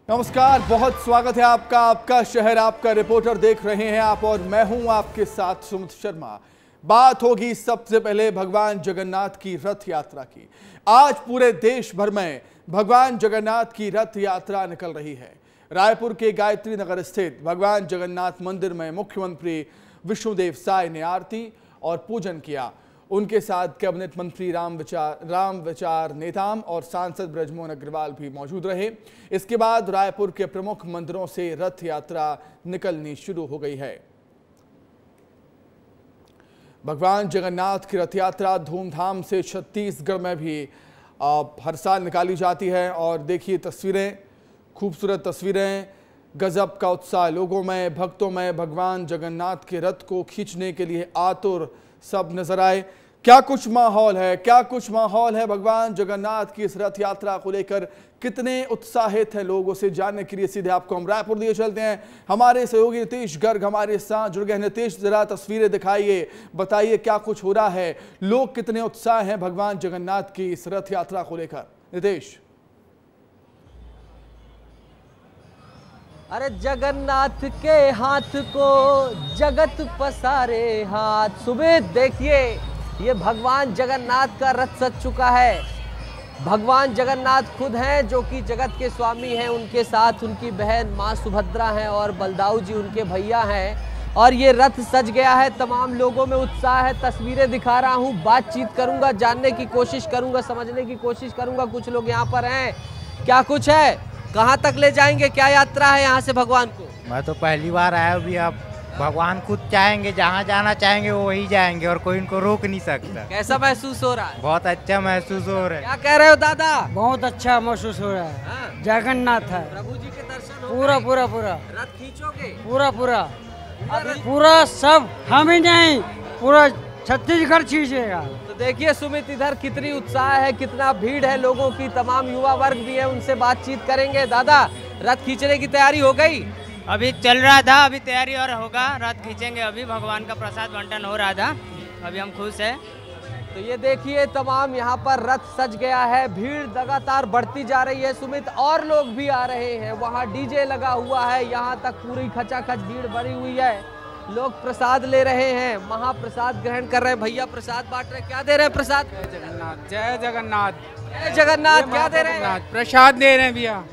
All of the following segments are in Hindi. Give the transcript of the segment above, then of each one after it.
नमस्कार, बहुत स्वागत है आपका। आपका शहर, आपका रिपोर्टर देख रहे हैं आप और मैं हूं आपके साथ सुमित शर्मा। बात होगी सबसे पहले भगवान जगन्नाथ की रथ यात्रा की। आज पूरे देश भर में भगवान जगन्नाथ की रथ यात्रा निकल रही है। रायपुर के गायत्री नगर स्थित भगवान जगन्नाथ मंदिर में मुख्यमंत्री विष्णुदेव साय ने आरती और पूजन किया। उनके साथ कैबिनेट मंत्री रामविचार नेताम और सांसद ब्रजमोहन अग्रवाल भी मौजूद रहे। इसके बाद रायपुर के प्रमुख मंदिरों से रथ यात्रा निकलनी शुरू हो गई है। भगवान जगन्नाथ की रथ यात्रा धूमधाम से छत्तीसगढ़ में भी हर साल निकाली जाती है। और देखिए तस्वीरें, खूबसूरत तस्वीरें, गजब का उत्साह लोगों में, भक्तों में। भगवान जगन्नाथ के रथ को खींचने के लिए आतुर सब नजर आए। क्या कुछ माहौल है भगवान जगन्नाथ की इस रथ यात्रा को लेकर, कितने उत्साहित हैं लोग, उसे जानने के लिए सीधे आपको हम रायपुर लिए चलते हैं। हमारे सहयोगी नितेश गर्ग हमारे साथ जुड़ गए हैं। नितेश, जरा तस्वीरें दिखाइए, बताइए क्या कुछ हो रहा है, लोग कितने उत्साह हैं भगवान जगन्नाथ की इस रथ यात्रा को लेकर। नितेश। अरे जगन्नाथ के हाथ को जगत पसारे हाथ। सुमित देखिए, ये भगवान जगन्नाथ का रथ सज चुका है। भगवान जगन्नाथ खुद हैं जो कि जगत के स्वामी हैं। उनके साथ उनकी बहन माँ सुभद्रा हैं और बलदाऊ जी उनके भैया हैं। और ये रथ सज गया है। तमाम लोगों में उत्साह है। तस्वीरें दिखा रहा हूँ, बातचीत करूँगा, जानने की कोशिश करूँगा, समझने की कोशिश करूँगा। कुछ लोग यहाँ पर हैं, क्या कुछ है, कहाँ तक ले जाएंगे, क्या यात्रा है यहाँ से भगवान को? मैं तो पहली बार आया अभी। अब भगवान खुद चाहेंगे, जहाँ जाना चाहेंगे वो वही जाएंगे और कोई इनको रोक नहीं सकता। कैसा महसूस हो रहा है? बहुत अच्छा महसूस हो रहा है। क्या कह रहे हो दादा? बहुत अच्छा महसूस हो रहा है। हाँ? जगन्नाथ है, प्रभु जी के दर्शन हो पूरा गए? पूरा पूरा रथ खींचोगे? पूरा सब, हम ही नहीं, पूरा छत्तीसगढ़ खींचेगा। तो देखिए सुमित, इधर कितनी उत्साह है, कितना भीड़ है लोगों की। तमाम युवा वर्ग भी है, उनसे बातचीत करेंगे। दादा, रथ खींचने की तैयारी हो गई? अभी चल रहा था, अभी तैयारी और होगा, रथ खींचेंगे। अभी भगवान का प्रसाद बंटन हो रहा था, अभी हम खुश हैं। तो ये देखिए, तमाम यहाँ पर रथ सज गया है। भीड़ लगातार बढ़ती जा रही है सुमित, और लोग भी आ रहे हैं। वहाँ डीजे लगा हुआ है, यहाँ तक पूरी खचाखच भीड़ भरी हुई है। लोग प्रसाद ले रहे हैं, महाप्रसाद ग्रहण कर रहे हैं। भैया प्रसाद बांट रहे, क्या दे रहे हैं प्रसाद? जय जगन्नाथ, जय जगन्नाथ, जय जगन्नाथ। क्या दे रहे हैं? प्रसाद दे रहे हैं भैया।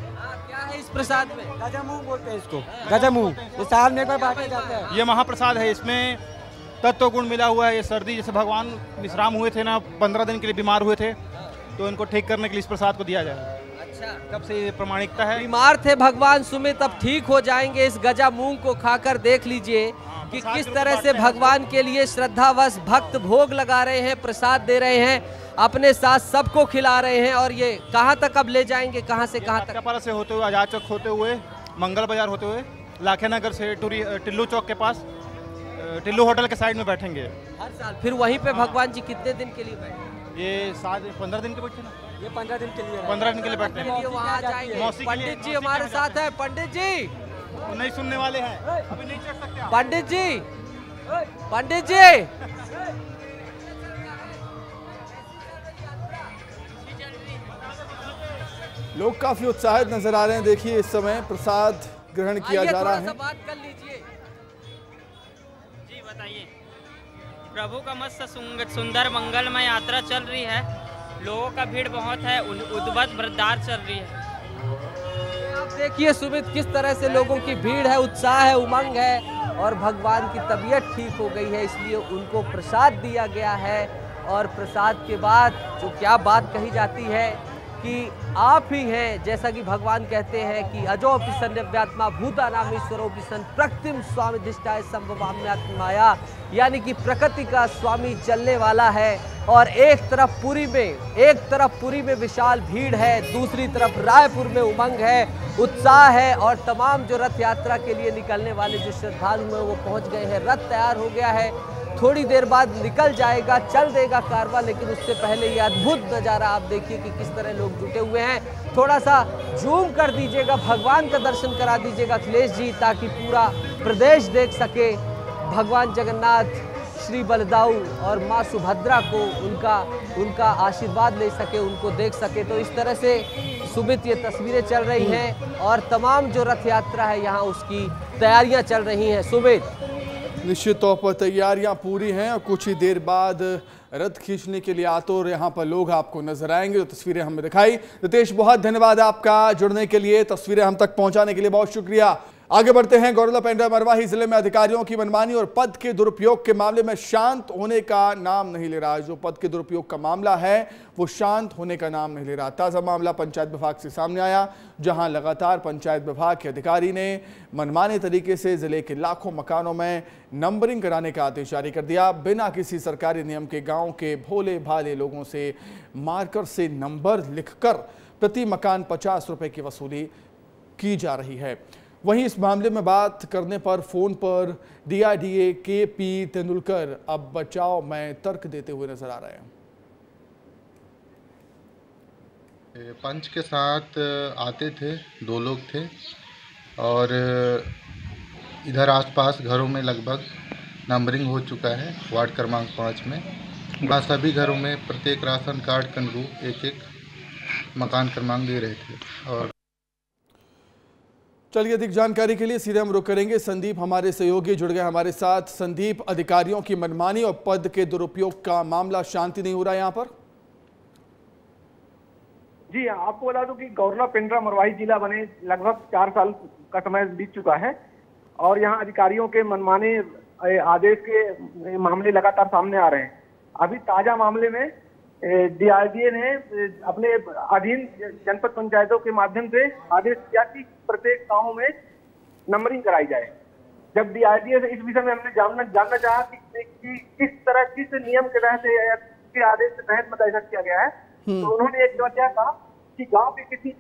क्या है इस प्रसाद में? गजामुंह बोलते हैं इसको, गजामुंह। ये साल में कोई बांटे जाते हैं। ये महाप्रसाद है, इसमें तत्व गुण मिला हुआ है। ये सर्दी, जैसे भगवान विश्राम हुए थे ना, 15 दिन के लिए बीमार हुए थे, तो इनको ठीक करने के लिए इस प्रसाद को दिया जाए। अच्छा, तब से ये प्रमाणिकता है। बीमार थे भगवान सुमित, अब ठीक हो जाएंगे। इस गजा मूंग को खाकर देख लीजिए कि किस तरह से भगवान के लिए श्रद्धावश भक्त भोग लगा रहे हैं, प्रसाद दे रहे हैं, अपने साथ सबको खिला रहे हैं। और ये कहाँ तक अब ले जाएंगे, कहाँ से कहाँ तक? पारा से होते हुए, आजाद चौक होते हुए, मंगल बाजार होते हुए, लाखे नगर से टिल्लू चौक के पास टिल्लू होटल के साइड में बैठेंगे हर साल। फिर वहीं पे भगवान जी कितने दिन के लिए बैठे? ये 15 दिन के बैठे ना, ये 15 दिन के लिए, 15 दिन के लिए बैठते हैं। वहाँ जाएंगे। मौसी के लिए- पंडित जी हमारे साथ है। पंडित जी, वो नहीं सुनने वाले हैं, अभी नहीं चढ़ सकते आप। पंडित जी, पंडित जी, लोग काफी उत्साहित नजर आ रहे हैं। देखिए इस समय प्रसाद ग्रहण किया आइए जा रहा थोड़ा सा है। बात कर लीजिए। जी बताइए। प्रभु का मस्त सुंदर मंगलमय यात्रा चल रही है। लोगों का भीड़ बहुत है, उद्भट वृद्धार चल रही है। आप देखिए सुमित, किस तरह से लोगों की भीड़ है, उत्साह है, उमंग है। और भगवान की तबीयत ठीक हो गई है, इसलिए उनको प्रसाद दिया गया है। और प्रसाद के बाद जो क्या बात कही जाती है कि आप ही हैं, जैसा कि भगवान कहते हैं कि अजोपि सन्नव्यात्मा भूतानाम ईश्वरोपि सन् प्रकृतिम स्वामी दिष्टाय संभवाम्यात्म माया, यानी कि प्रकृति का स्वामी चलने वाला है। और एक तरफ पुरी में विशाल भीड़ है, दूसरी तरफ रायपुर में उमंग है, उत्साह है। और तमाम जो रथ यात्रा के लिए निकलने वाले जो श्रद्धालु हैं वो पहुंच गए हैं। रथ तैयार हो गया है, थोड़ी देर बाद निकल जाएगा, चल देगा कारवां। लेकिन उससे पहले ये अद्भुत नज़ारा आप देखिए कि किस तरह लोग जुटे हुए हैं। थोड़ा सा जूम कर दीजिएगा, भगवान का दर्शन करा दीजिएगा अखिलेश जी, ताकि पूरा प्रदेश देख सके भगवान जगन्नाथ श्री बलदाऊ और माँ सुभद्रा को उनका आशीर्वाद ले सके, उनको देख सके। तो इस तरह से सुमित ये तस्वीरें चल रही हैं और तमाम जो रथ यात्रा है यहाँ उसकी तैयारियां चल रही हैं। सुमित, निश्चित तौर पर तैयारियां पूरी हैं और कुछ ही देर बाद रथ खींचने के लिए आतुर यहाँ पर लोग आपको नजर आएंगे। जो तस्वीरें हमें दिखाई, रितेश बहुत धन्यवाद आपका जुड़ने के लिए, तस्वीरें हम तक पहुंचाने के लिए बहुत शुक्रिया। आगे बढ़ते हैं। गौरला पेंड्रा मरवाही जिले में अधिकारियों की मनमानी और पद के दुरुपयोग के मामले में शांत होने का नाम नहीं ले रहा। जो पद के दुरुपयोग का मामला है वो शांत होने का नाम नहीं ले रहा। ताजा मामला पंचायत विभाग से सामने आया, जहां लगातार पंचायत विभाग के अधिकारी ने मनमाने तरीके से जिले के लाखों मकानों में नंबरिंग कराने का आदेश जारी कर दिया। बिना किसी सरकारी नियम के गाँव के भोले भाले लोगों से मार्कर से नंबर लिखकर प्रति मकान 50 रुपए की वसूली की जा रही है। वहीं इस मामले में बात करने पर फोन पर डीआईडीए के.पी. तेंदुलकर अब बचाव में तर्क देते हुए नजर आ रहे हैं। पंच के साथ आते थे, 2 लोग थे और इधर आसपास घरों में लगभग नंबरिंग हो चुका है। वार्ड क्रमांक 5 में वहाँ सभी घरों में प्रत्येक राशन कार्ड के अनुरूप एक मकान क्रमांक दे रहे थे। और चलिए अधिक जानकारी के लिए सीधे हम रुक करेंगे। संदीप हमारे सहयोगी जुड़ गए हमारे साथ। संदीप, अधिकारियों की मनमानी और पद के दुरुपयोग का मामला शांति नहीं हो रहा है यहाँ पर? जी, आपको बता दूं कि गौरला पेंड्रा मरवाही जिला बने लगभग 4 साल का समय बीत चुका है और यहाँ अधिकारियों के मनमाने आदेश के मामले लगातार सामने आ रहे हैं। अभी ताजा मामले में डीआरडीए ने अपने अधीन जनपद पंचायतों के माध्यम से आदेश किया कि प्रत्येक गांव में नंबरिंग कराई जाए। जब डीआरडीए से इस विषय में हमने जानना चाहा कि किस तरह किस नियम के तहत के आदेश के तहत मतलब ऐसा किया गया है, तो उन्होंने एक क्या कहा कि गांव के किसी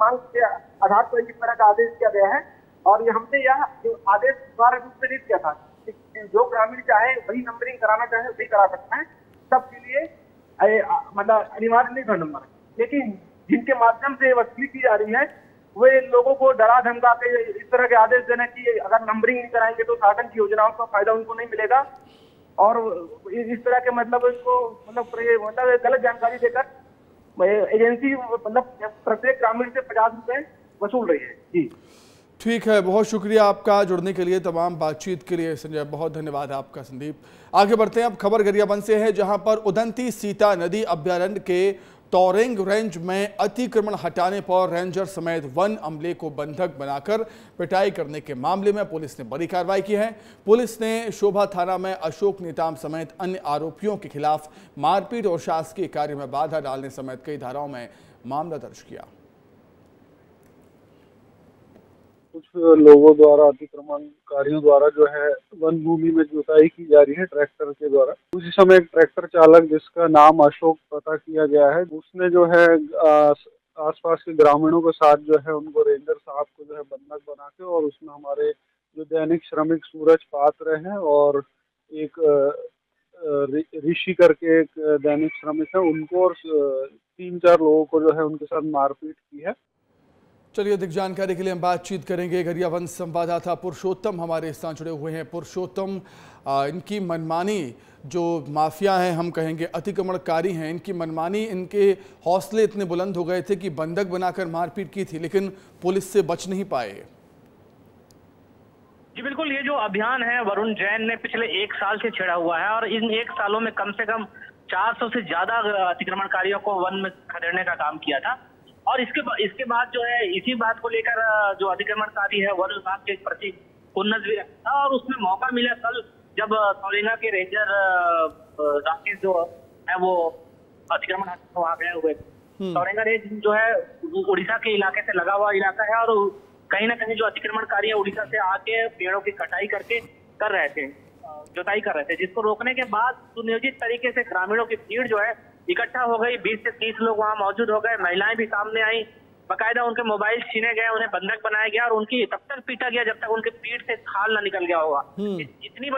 मांग के आधार पर इस तरह का आदेश किया गया है और हमने यह आदेश द्वारा रूप से नहीं किया था कि जो ग्रामीण चाहे वही नंबरिंग कराना चाहे वही करा सकता है, सबके लिए मतलब अनिवार्य नहीं था नंबर। लेकिन जिनके माध्यम से वसूली की जा रही है वे लोगों को डरा धमका के इस तरह के आदेश देना कि अगर नंबरिंग नहीं कराएंगे तो शासन की योजनाओं का फायदा उनको नहीं मिलेगा और इस तरह के मतलब इसको मतलब गलत जानकारी देकर एजेंसी मतलब प्रत्येक ग्रामीण से 50 रुपए वसूल रही है। जी ठीक है, बहुत शुक्रिया आपका जुड़ने के लिए, तमाम बातचीत के लिए संजय, बहुत धन्यवाद आपका संदीप। आगे बढ़ते हैं। अब खबर गरियाबंद से है, जहां पर उदंती सीता नदी अभ्यारण्य के तौरेंग रेंज में अतिक्रमण हटाने पर रेंजर समेत वन अमले को बंधक बनाकर पिटाई करने के मामले में पुलिस ने बड़ी कार्रवाई की है। पुलिस ने शोभा थाना में अशोक नेताम समेत अन्य आरोपियों के खिलाफ मारपीट और शासकीय कार्य में बाधा डालने समेत कई धाराओं में मामला दर्ज किया। कुछ लोगों द्वारा अतिक्रमणकारियों द्वारा जो है वन भूमि में जुताई की जा रही है ट्रैक्टर के द्वारा। उसी समय एक ट्रैक्टर चालक जिसका नाम अशोक पता किया गया है, उसने जो है आसपास के ग्रामीणों के साथ जो है उनको रेंजर साहब को जो है बंधक बना के और उसमें हमारे जो दैनिक श्रमिक सूरज पात्र हैं और एक ऋषि करके एक दैनिक श्रमिक है, उनको और 3-4 लोगों को जो है उनके साथ मारपीट की है। चलिए अधिक जानकारी के लिए हम बातचीत करेंगे। गरियाबंद संवाददाता पुरुषोत्तम हमारे साथ जुड़े हुए हैं। पुरुषोत्तम, इनकी मनमानी जो माफिया हैं, हम कहेंगे अतिक्रमणकारी हैं, इनकी मनमानी, इनके हौसले इतने बुलंद हो गए थे कि बंधक बनाकर मारपीट की थी, लेकिन पुलिस से बच नहीं पाए। जी बिल्कुल, ये जो अभियान है वरुण जैन ने पिछले 1 साल से छेड़ा हुआ है और इन 1 सालों में कम से कम 400 से ज्यादा अतिक्रमणकारियों को वन में खदेड़ने का काम किया था। और इसके बाद जो है इसी बात को लेकर जो अतिक्रमणकारी है वन विभाग के प्रति खुन्नस भी रखता और उसमें मौका मिला कल जब तौरेंगा के रेंजर राकेश जो है वो अतिक्रमण वहाँ गए हुए थे। तौरेंगा रेंज जो है उड़ीसा के इलाके से लगा हुआ इलाका है और कहीं ना कहीं जो अतिक्रमणकारी है उड़ीसा से आके पेड़ों की कटाई करके कर रहे थे, जुताई कर रहे थे, जिसको रोकने के बाद सुनियोजित तरीके से ग्रामीणों की भीड़ जो है इकट्ठा हो गई। 20 से 30 लोग वहां मौजूद हो गए, महिलाएं भी सामने आई, बकायदा उनके मोबाइल छीने गए, उन्हें बंधक बनाया गया और उनकी तब तक पीटा गया जब तक उनके पीठ से खाल ना निकल गया होगा। इतनी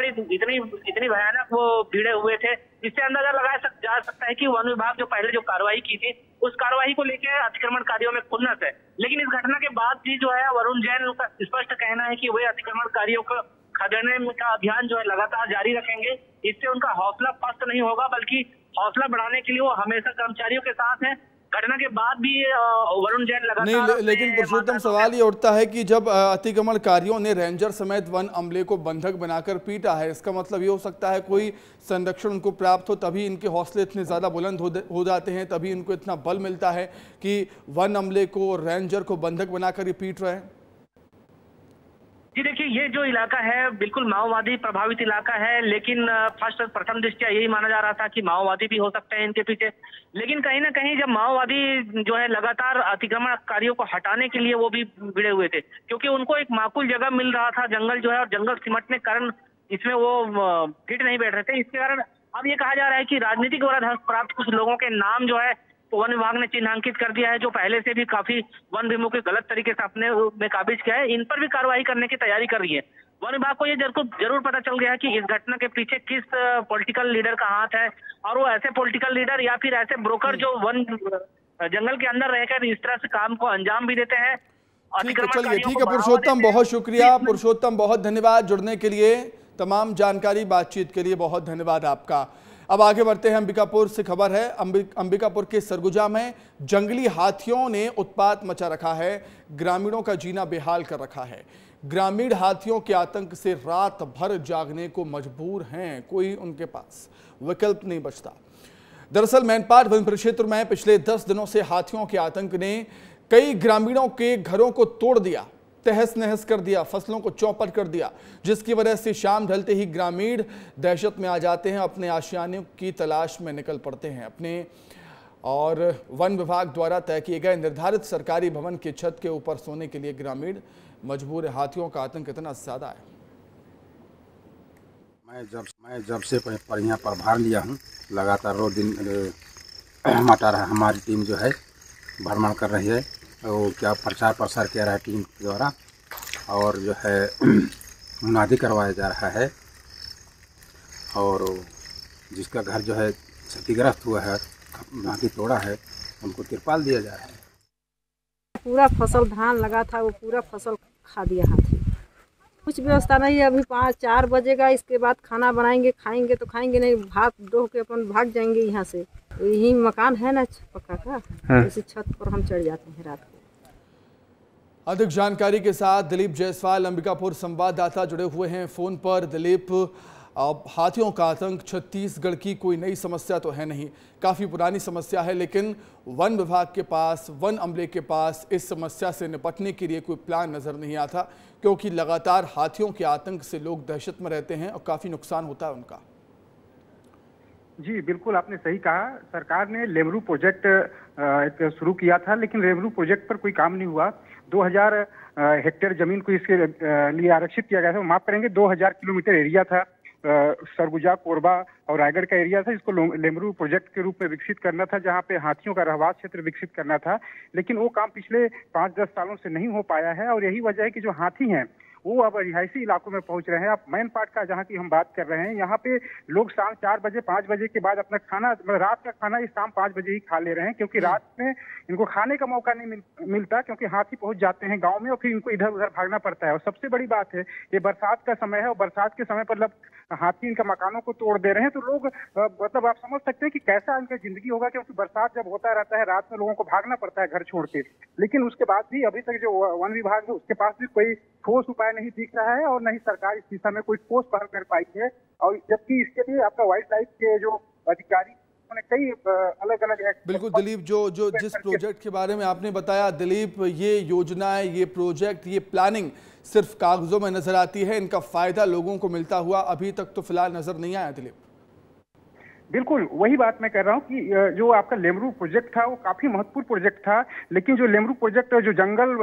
भयानक वो भीड़े हुए थे, जिससे अंदाजा लगाया जा सकता है कि वन विभाग जो पहले जो कार्रवाई की थी उस कार्रवाई को लेकर अतिक्रमणकारियों में खुन्नस है। लेकिन इस घटना के बाद भी जो है वरुण जैन का स्पष्ट कहना है कि वे अतिक्रमणकारियों को खदेड़ने का अभियान जो है लगातार जारी रखेंगे। इससे उनका हौसला पस्त नहीं होगा, बल्कि हौसला बढ़ाने के लिए वो हमेशा कर्मचारियों के साथ हैं। घटना के बाद भी वरुण जैन लगातार नहीं, लेकिन पुरुषोत्तम सवाल ये उठता है कि जब अतिक्रमणकारियों ने रेंजर समेत वन अमले को बंधक बनाकर पीटा है, इसका मतलब ये हो सकता है कोई संरक्षण उनको प्राप्त हो, तभी इनके हौसले इतने ज़्यादा बुलंद हो जाते हैं, तभी इनको इतना बल मिलता है कि वन अमले को, रेंजर को बंधक बनाकर ये पीट रहे हैं। जी देखिए, ये जो इलाका है बिल्कुल माओवादी प्रभावित इलाका है, लेकिन प्रथम दृष्टया यही माना जा रहा था कि माओवादी भी हो सकते हैं इनके पीछे। लेकिन कहीं ना कहीं जब माओवादी जो है लगातार अतिक्रमणकारियों को हटाने के लिए वो भी भिड़े हुए थे, क्योंकि उनको एक माकूल जगह मिल रहा था जंगल जो है, और जंगल सिमटने के कारण इसमें वो फिट नहीं बैठ रहे थे। इसके कारण अब ये कहा जा रहा है कि राजनीतिक वरदहस्त प्राप्त कुछ लोगों के नाम जो है तो वन विभाग ने चिन्हांकित कर दिया है, जो पहले से भी काफी वन विमुख के गलत तरीके से अपने में काबिज किया है। इन पर भी कार्रवाई करने की तैयारी कर रही है। वन विभाग को ये जरूर पता चल गया है कि इस घटना के पीछे किस पॉलिटिकल लीडर का हाथ है, और वो ऐसे पॉलिटिकल लीडर या फिर ऐसे ब्रोकर जो वन जंगल के अंदर रहकर इस तरह से काम को अंजाम भी देते हैं। ठीक है, चलिए ठीक है पुरुषोत्तम, बहुत शुक्रिया। पुरुषोत्तम, बहुत धन्यवाद जुड़ने के लिए, तमाम जानकारी, बातचीत के लिए बहुत धन्यवाद आपका। अब आगे बढ़ते हैं। अंबिकापुर से खबर है। अंबिकापुर के सरगुजा में जंगली हाथियों ने उत्पात मचा रखा है, ग्रामीणों का जीना बेहाल कर रखा है। ग्रामीण हाथियों के आतंक से रात भर जागने को मजबूर हैं, कोई उनके पास विकल्प नहीं बचता। दरअसल मैनपाट वन परिक्षेत्र में पिछले 10 दिनों से हाथियों के आतंक ने कई ग्रामीणों के घरों को तोड़ दिया, तहस नहस कर दिया, फसलों को चौपट कर दिया, जिसकी वजह से शाम ढलते ही ग्रामीण दहशत में आ जाते हैं, अपने आशियाने की तलाश में निकल पड़ते हैं। अपने और वन विभाग द्वारा तय किए गए निर्धारित सरकारी भवन की छत के ऊपर सोने के लिए ग्रामीण मजबूर है। हाथियों का आतंक इतना ज्यादा है। मैं जब से यहाँ प्रभार लिया हूँ, लगातार रोज दिन मटा रहा हमारी टीम जो है भ्रमण कर रही है, वो क्या प्रचार प्रसार किया रहा है टीम के द्वारा, और जो है मुनादी करवाया जा रहा है, और जिसका घर जो है क्षतिग्रस्त हुआ है, हाथी तोड़ा है, उनको तिरपाल दिया जा रहा है। पूरा फसल धान लगा था, वो पूरा फसल खा दिया हाथी। कुछ व्यवस्था नहीं है। अभी 5-4 बजेगा, इसके बाद खाना बनाएंगे, खाएंगे तो खाएंगे, नहीं भात डोह के अपन भाग जाएंगे यहाँ से। तो यही मकान है ना पक्का का, इसी छत पर हम चढ़ जाते हैं रात को। अधिक जानकारी के साथ दिलीप जायसवाल अंबिकापुर संवाददाता जुड़े हुए हैं फोन पर। दिलीप, हाथियों का आतंक छत्तीसगढ़ की कोई नई समस्या तो है नहीं, काफ़ी पुरानी समस्या है, लेकिन वन विभाग के पास, वन अमले के पास इस समस्या से निपटने के लिए कोई प्लान नज़र नहीं आता, क्योंकि लगातार हाथियों के आतंक से लोग दहशत में रहते हैं और काफ़ी नुकसान होता है उनका। जी बिल्कुल, आपने सही कहा। सरकार ने लेमरू प्रोजेक्ट एक शुरू किया था, लेकिन लेमरू प्रोजेक्ट पर कोई काम नहीं हुआ। 2000 हेक्टेयर जमीन को इसके लिए आरक्षित किया गया था। माफ करेंगे, 2000 किलोमीटर एरिया था, सरगुजा, कोरबा और रायगढ़ का एरिया था, इसको लेमरू प्रोजेक्ट के रूप में विकसित करना था, जहां पे हाथियों का रहवास क्षेत्र विकसित करना था। लेकिन वो काम पिछले 5-10 सालों से नहीं हो पाया है, और यही वजह है कि जो हाथी हैं वो अब रिहायशी इलाकों में पहुंच रहे हैं। आप मैनपाट का जहाँ की हम बात कर रहे हैं, यहाँ पे लोग शाम 4 बजे 5 बजे के बाद अपना खाना, रात का खाना इस शाम 5 बजे ही खा ले रहे हैं, क्योंकि रात में इनको खाने का मौका नहीं मिलता, क्योंकि हाथी पहुंच जाते हैं गांव में और फिर इनको इधर उधर भागना पड़ता है। और सबसे बड़ी बात है, ये बरसात का समय है, और बरसात के समय पर हाथी इनका मकानों को तोड़ दे रहे हैं, तो लोग मतलब आप समझ सकते हैं कि कैसा इनका जिंदगी होगा, क्योंकि बरसात जब होता रहता है रात में लोगों को भागना पड़ता है घर छोड़ के। लेकिन उसके बाद भी अभी तक जो वन विभाग है उसके पास भी कोई ठोस उपाय नहीं दिख रहा है, और नहीं सरकार इस दिशा में कोई ठोस पहल कर पाई है। और जबकि इसके लिए आपका वाइल्ड लाइफ के जो अधिकारी उन्होंने कई अलग अलग बिल्कुल दिलीप, जो जिस प्रोजेक्ट के बारे में आपने बताया दिलीप, ये योजनाएं, ये प्रोजेक्ट, ये प्लानिंग सिर्फ कागजों में नजर आती है, इनका फायदा लोगों को मिलता हुआ अभी तक तो फिलहाल नजर नहीं आया दिलीप। बिल्कुल वही बात मैं कर रहा हूँ कि जो आपका लेमरू प्रोजेक्ट था वो काफी महत्वपूर्ण प्रोजेक्ट था, लेकिन जो लेमरू प्रोजेक्ट जो जंगल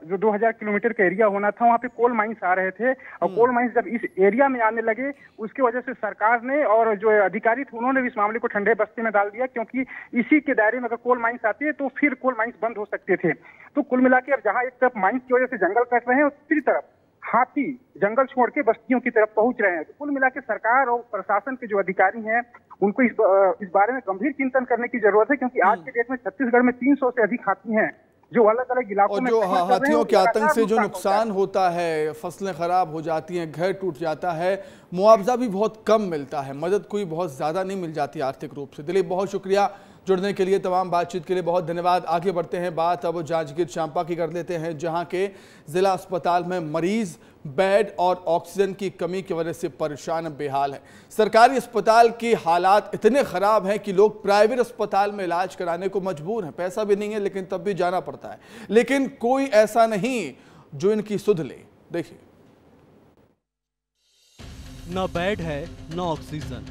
जो 2000 किलोमीटर का एरिया होना था, वहाँ पे कोल माइंस आ रहे थे, और कोल माइंस जब इस एरिया में आने लगे उसकी वजह से सरकार ने और जो अधिकारी थे उन्होंने भी इस मामले को ठंडे बस्ते में डाल दिया, क्योंकि इसी के दायरे में अगर कोल माइंस आती है तो फिर कोल माइंस बंद हो सकते थे। तो कुल मिला के अब जहाँ एक तरफ माइंस की वजह से जंगल कट रहे हैं और दूसरी तरफ हाथी जंगल छोड़ के बस्तियों की तरफ पहुंच रहे हैं, तो कुल मिला के सरकार और प्रशासन के जो अधिकारी हैं उनको इस बारे में गंभीर चिंतन करने की जरूरत है, क्योंकि आज के डेट में छत्तीसगढ़ में 300 से अधिक हाथी हैं, जो अलग अलग इलाकों और में जो सफर कर रहे हैं, हाथियों के लगातार आतंक से जो नुकसान नुकसान होता है, फसलें खराब हो जाती हैं, घर टूट जाता है, मुआवजा भी बहुत कम मिलता है, मदद कोई बहुत ज़्यादा नहीं मिल जाती आर्थिक रूप से। दिलीप, बहुत शुक्रिया जुड़ने के लिए, तमाम बातचीत के लिए बहुत धन्यवाद। आगे बढ़ते हैं, बात अब जांजगीर चांपा की कर लेते हैं, जहां के जिला अस्पताल में मरीज बेड और ऑक्सीजन की कमी की वजह से परेशान बेहाल है। सरकारी अस्पताल के हालात इतने ख़राब हैं कि लोग प्राइवेट अस्पताल में इलाज कराने को मजबूर हैं। पैसा भी नहीं है लेकिन तब भी जाना पड़ता है, लेकिन कोई ऐसा नहीं जो इनकी सुध ले। देखिए, न बेड है न ऑक्सीजन,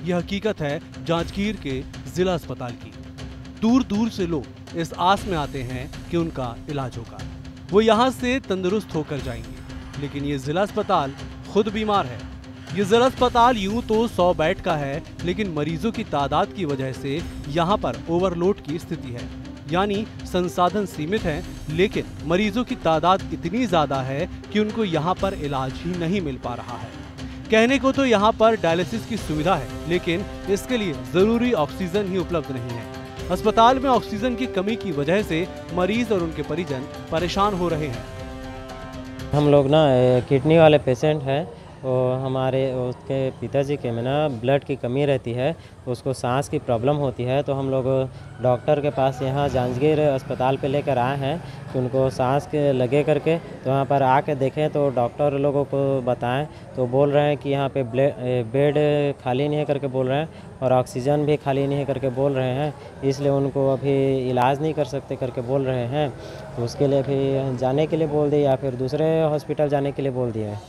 यह हकीकत है जांजगीर के जिला अस्पताल की। दूर दूर से लोग इस आस में आते हैं कि उनका इलाज होगा, वो यहाँ से तंदुरुस्त होकर जाएंगे, लेकिन ये जिला अस्पताल खुद बीमार है। ये जिला अस्पताल यूं तो 100 बेड का है, लेकिन मरीजों की तादाद की वजह से यहाँ पर ओवरलोड की स्थिति है, यानी संसाधन सीमित हैं, लेकिन मरीजों की तादाद इतनी ज्यादा है कि उनको यहाँ पर इलाज ही नहीं मिल पा रहा है। कहने को तो यहाँ पर डायलिसिस की सुविधा है, लेकिन इसके लिए जरूरी ऑक्सीजन ही उपलब्ध नहीं है। अस्पताल में ऑक्सीजन की कमी की वजह से मरीज और उनके परिजन परेशान हो रहे हैं। हम लोग ना किडनी वाले पेशेंट हैं, तो हमारे उसके पिताजी के में ना ब्लड की कमी रहती है, उसको सांस की प्रॉब्लम होती है, तो हम लोग डॉक्टर के पास यहाँ जांजगीर अस्पताल पे लेकर आए हैं कि उनको सांस के लगे करके, तो वहाँ पर आके देखें तो डॉक्टर लोगों को बताएं तो बोल रहे हैं कि यहाँ पे बेड खाली नहीं है करके बोल रहे हैं, और ऑक्सीजन भी खाली नहीं है करके बोल रहे हैं, इसलिए उनको अभी इलाज नहीं कर सकते करके बोल रहे हैं। तो उसके लिए भी जाने के लिए बोल दिए या फिर दूसरे हॉस्पिटल जाने के लिए बोल दिए हैं।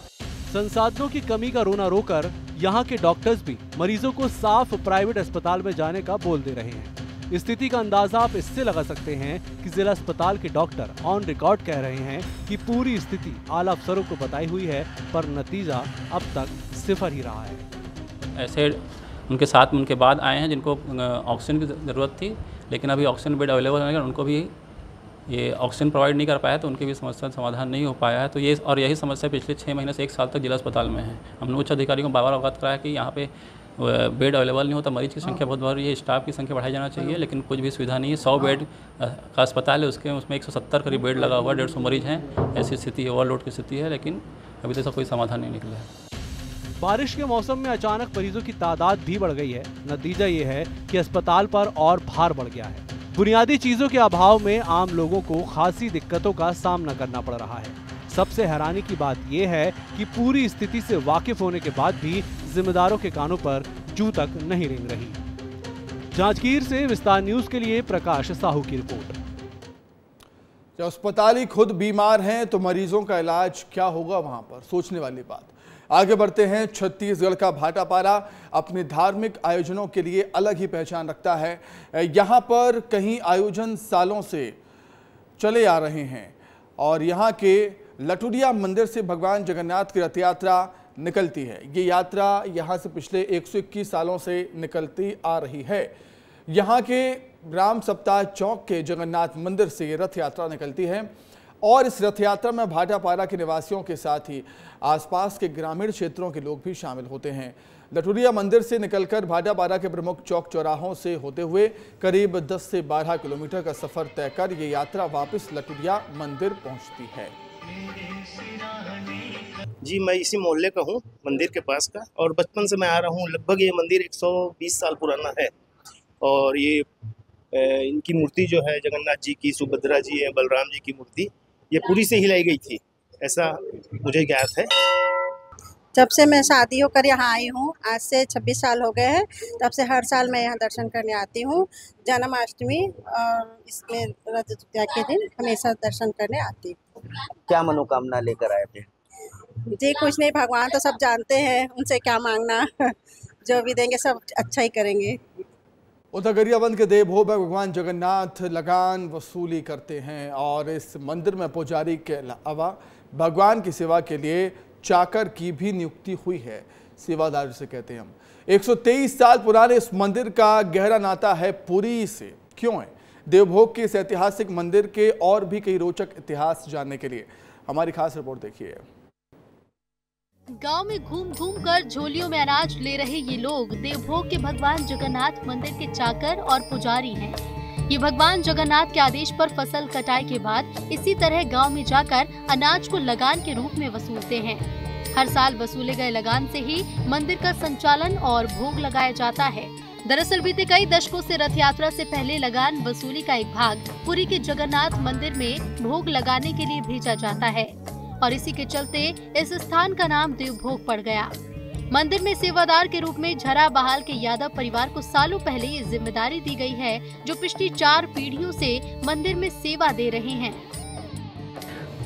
संसाधनों की कमी का रोना रोकर यहाँ के डॉक्टर्स भी मरीजों को साफ प्राइवेट अस्पताल में जाने का बोल दे रहे हैं। स्थिति का अंदाजा आप इससे लगा सकते हैं कि जिला अस्पताल के डॉक्टर ऑन रिकॉर्ड कह रहे हैं कि पूरी स्थिति आला अफसरों को बताई हुई है, पर नतीजा अब तक सिफर ही रहा है। ऐसे उनके साथ में उनके बाद आए हैं जिनको ऑक्सीजन की ज़रूरत थी, लेकिन अभी ऑक्सीजन बेड अवेलेबल है, उनको भी ये ऑक्सीजन प्रोवाइड नहीं कर पाया, तो उनकी भी समस्या समाधान नहीं हो पाया है। तो ये और यही समस्या पिछले 6 महीने से 1 साल तक जिला अस्पताल में है। हमने उच्च अधिकारियों को बार बार अवगत कराया कि यहाँ पे बेड अवेलेबल नहीं होता, मरीज की संख्या बहुत बढ़ रही है, स्टाफ की संख्या बढ़ाई जाना चाहिए, लेकिन कुछ भी सुविधा नहीं है। 100 बेड का अस्पताल है, उसमें 170 करीब बेड लगा हुआ है, 150 मरीज हैं। ऐसी स्थिति ओवरलोड की स्थिति है, लेकिन अभी तक कोई समाधान नहीं निकला है। बारिश के मौसम में अचानक मरीजों की तादाद भी बढ़ गई है। नतीजा ये है कि अस्पताल पर और भार बढ़ गया है। बुनियादी चीजों के अभाव में आम लोगों को खासी दिक्कतों का सामना करना पड़ रहा है। सबसे हैरानी की बात यह है कि पूरी स्थिति से वाकिफ होने के बाद भी जिम्मेदारों के कानों पर जूं तक नहीं रेंग रही। जांजगीर से विस्तार न्यूज के लिए प्रकाश साहू की रिपोर्ट। जब अस्पताली खुद बीमार हैं तो मरीजों का इलाज क्या होगा वहां पर, सोचने वाली बात। आगे बढ़ते हैं, छत्तीसगढ़ का भाटापारा अपने धार्मिक आयोजनों के लिए अलग ही पहचान रखता है। यहाँ पर कई आयोजन सालों से चले आ रहे हैं और यहाँ के लटुरिया मंदिर से भगवान जगन्नाथ की रथ यात्रा निकलती है। ये यात्रा यहाँ से पिछले 121 सालों से निकलती आ रही है। यहाँ के राम सप्ताह चौक के जगन्नाथ मंदिर से रथ यात्रा निकलती है और इस रथ यात्रा में भाटापारा के निवासियों के साथ ही आसपास के ग्रामीण क्षेत्रों के लोग भी शामिल होते हैं। लटुरिया मंदिर से निकलकर भाटापारा के प्रमुख चौक चौराहों से होते हुए करीब 10 से 12 किलोमीटर का सफर तय कर ये यात्रा वापस लटुरिया मंदिर पहुंचती है। जी, मैं इसी मोहल्ले का हूँ, मंदिर के पास का, और बचपन से मैं आ रहा हूँ। लगभग ये मंदिर 120 साल पुराना है और ये इनकी मूर्ति जो है जगन्नाथ जी की, सुभद्रा जी है, बलराम जी की मूर्ति, ये पूरी से हिलाई गई थी, ऐसा मुझे ज्ञात है। जब से मैं शादी होकर यहाँ आई हूँ, आज से 26 साल हो गए हैं, तब से हर साल मैं यहाँ दर्शन करने आती हूँ। जन्माष्टमी और इसमें रथ यात्रा के दिन हमेशा दर्शन करने आती हूँ। क्या मनोकामना लेकर आए थे? जी कुछ नहीं, भगवान तो सब जानते हैं, उनसे क्या मांगना जो भी देंगे सब अच्छा ही करेंगे। उधर गरियाबंद के देवभोग में भगवान जगन्नाथ लगान वसूली करते हैं और इस मंदिर में पुजारी के अलावा भगवान की सेवा के लिए चाकर की भी नियुक्ति हुई है। सेवादार से कहते हैं हम। 123 साल पुराने इस मंदिर का गहरा नाता है पुरी से। क्यों है? देवभोग के इस ऐतिहासिक मंदिर के और भी कई रोचक इतिहास जानने के लिए हमारी खास रिपोर्ट देखिए। गांव में घूम घूम कर झोलियों में अनाज ले रहे ये लोग देवभोग के भगवान जगन्नाथ मंदिर के चाकर और पुजारी हैं। ये भगवान जगन्नाथ के आदेश पर फसल कटाई के बाद इसी तरह गांव में जाकर अनाज को लगान के रूप में वसूलते हैं। हर साल वसूले गए लगान से ही मंदिर का संचालन और भोग लगाया जाता है। दरअसल बीते कई दशकों से रथ यात्रा से पहले लगान वसूली का एक भाग पुरी के जगन्नाथ मंदिर में भोग लगाने के लिए भेजा जाता है और इसी के चलते इस स्थान का नाम देवभोग पड़ गया। मंदिर में सेवादार के रूप में झरा बहाल के यादव परिवार को सालों पहले ये जिम्मेदारी दी गई है, जो पिछली 4 पीढ़ियों से मंदिर में सेवा दे रहे हैं।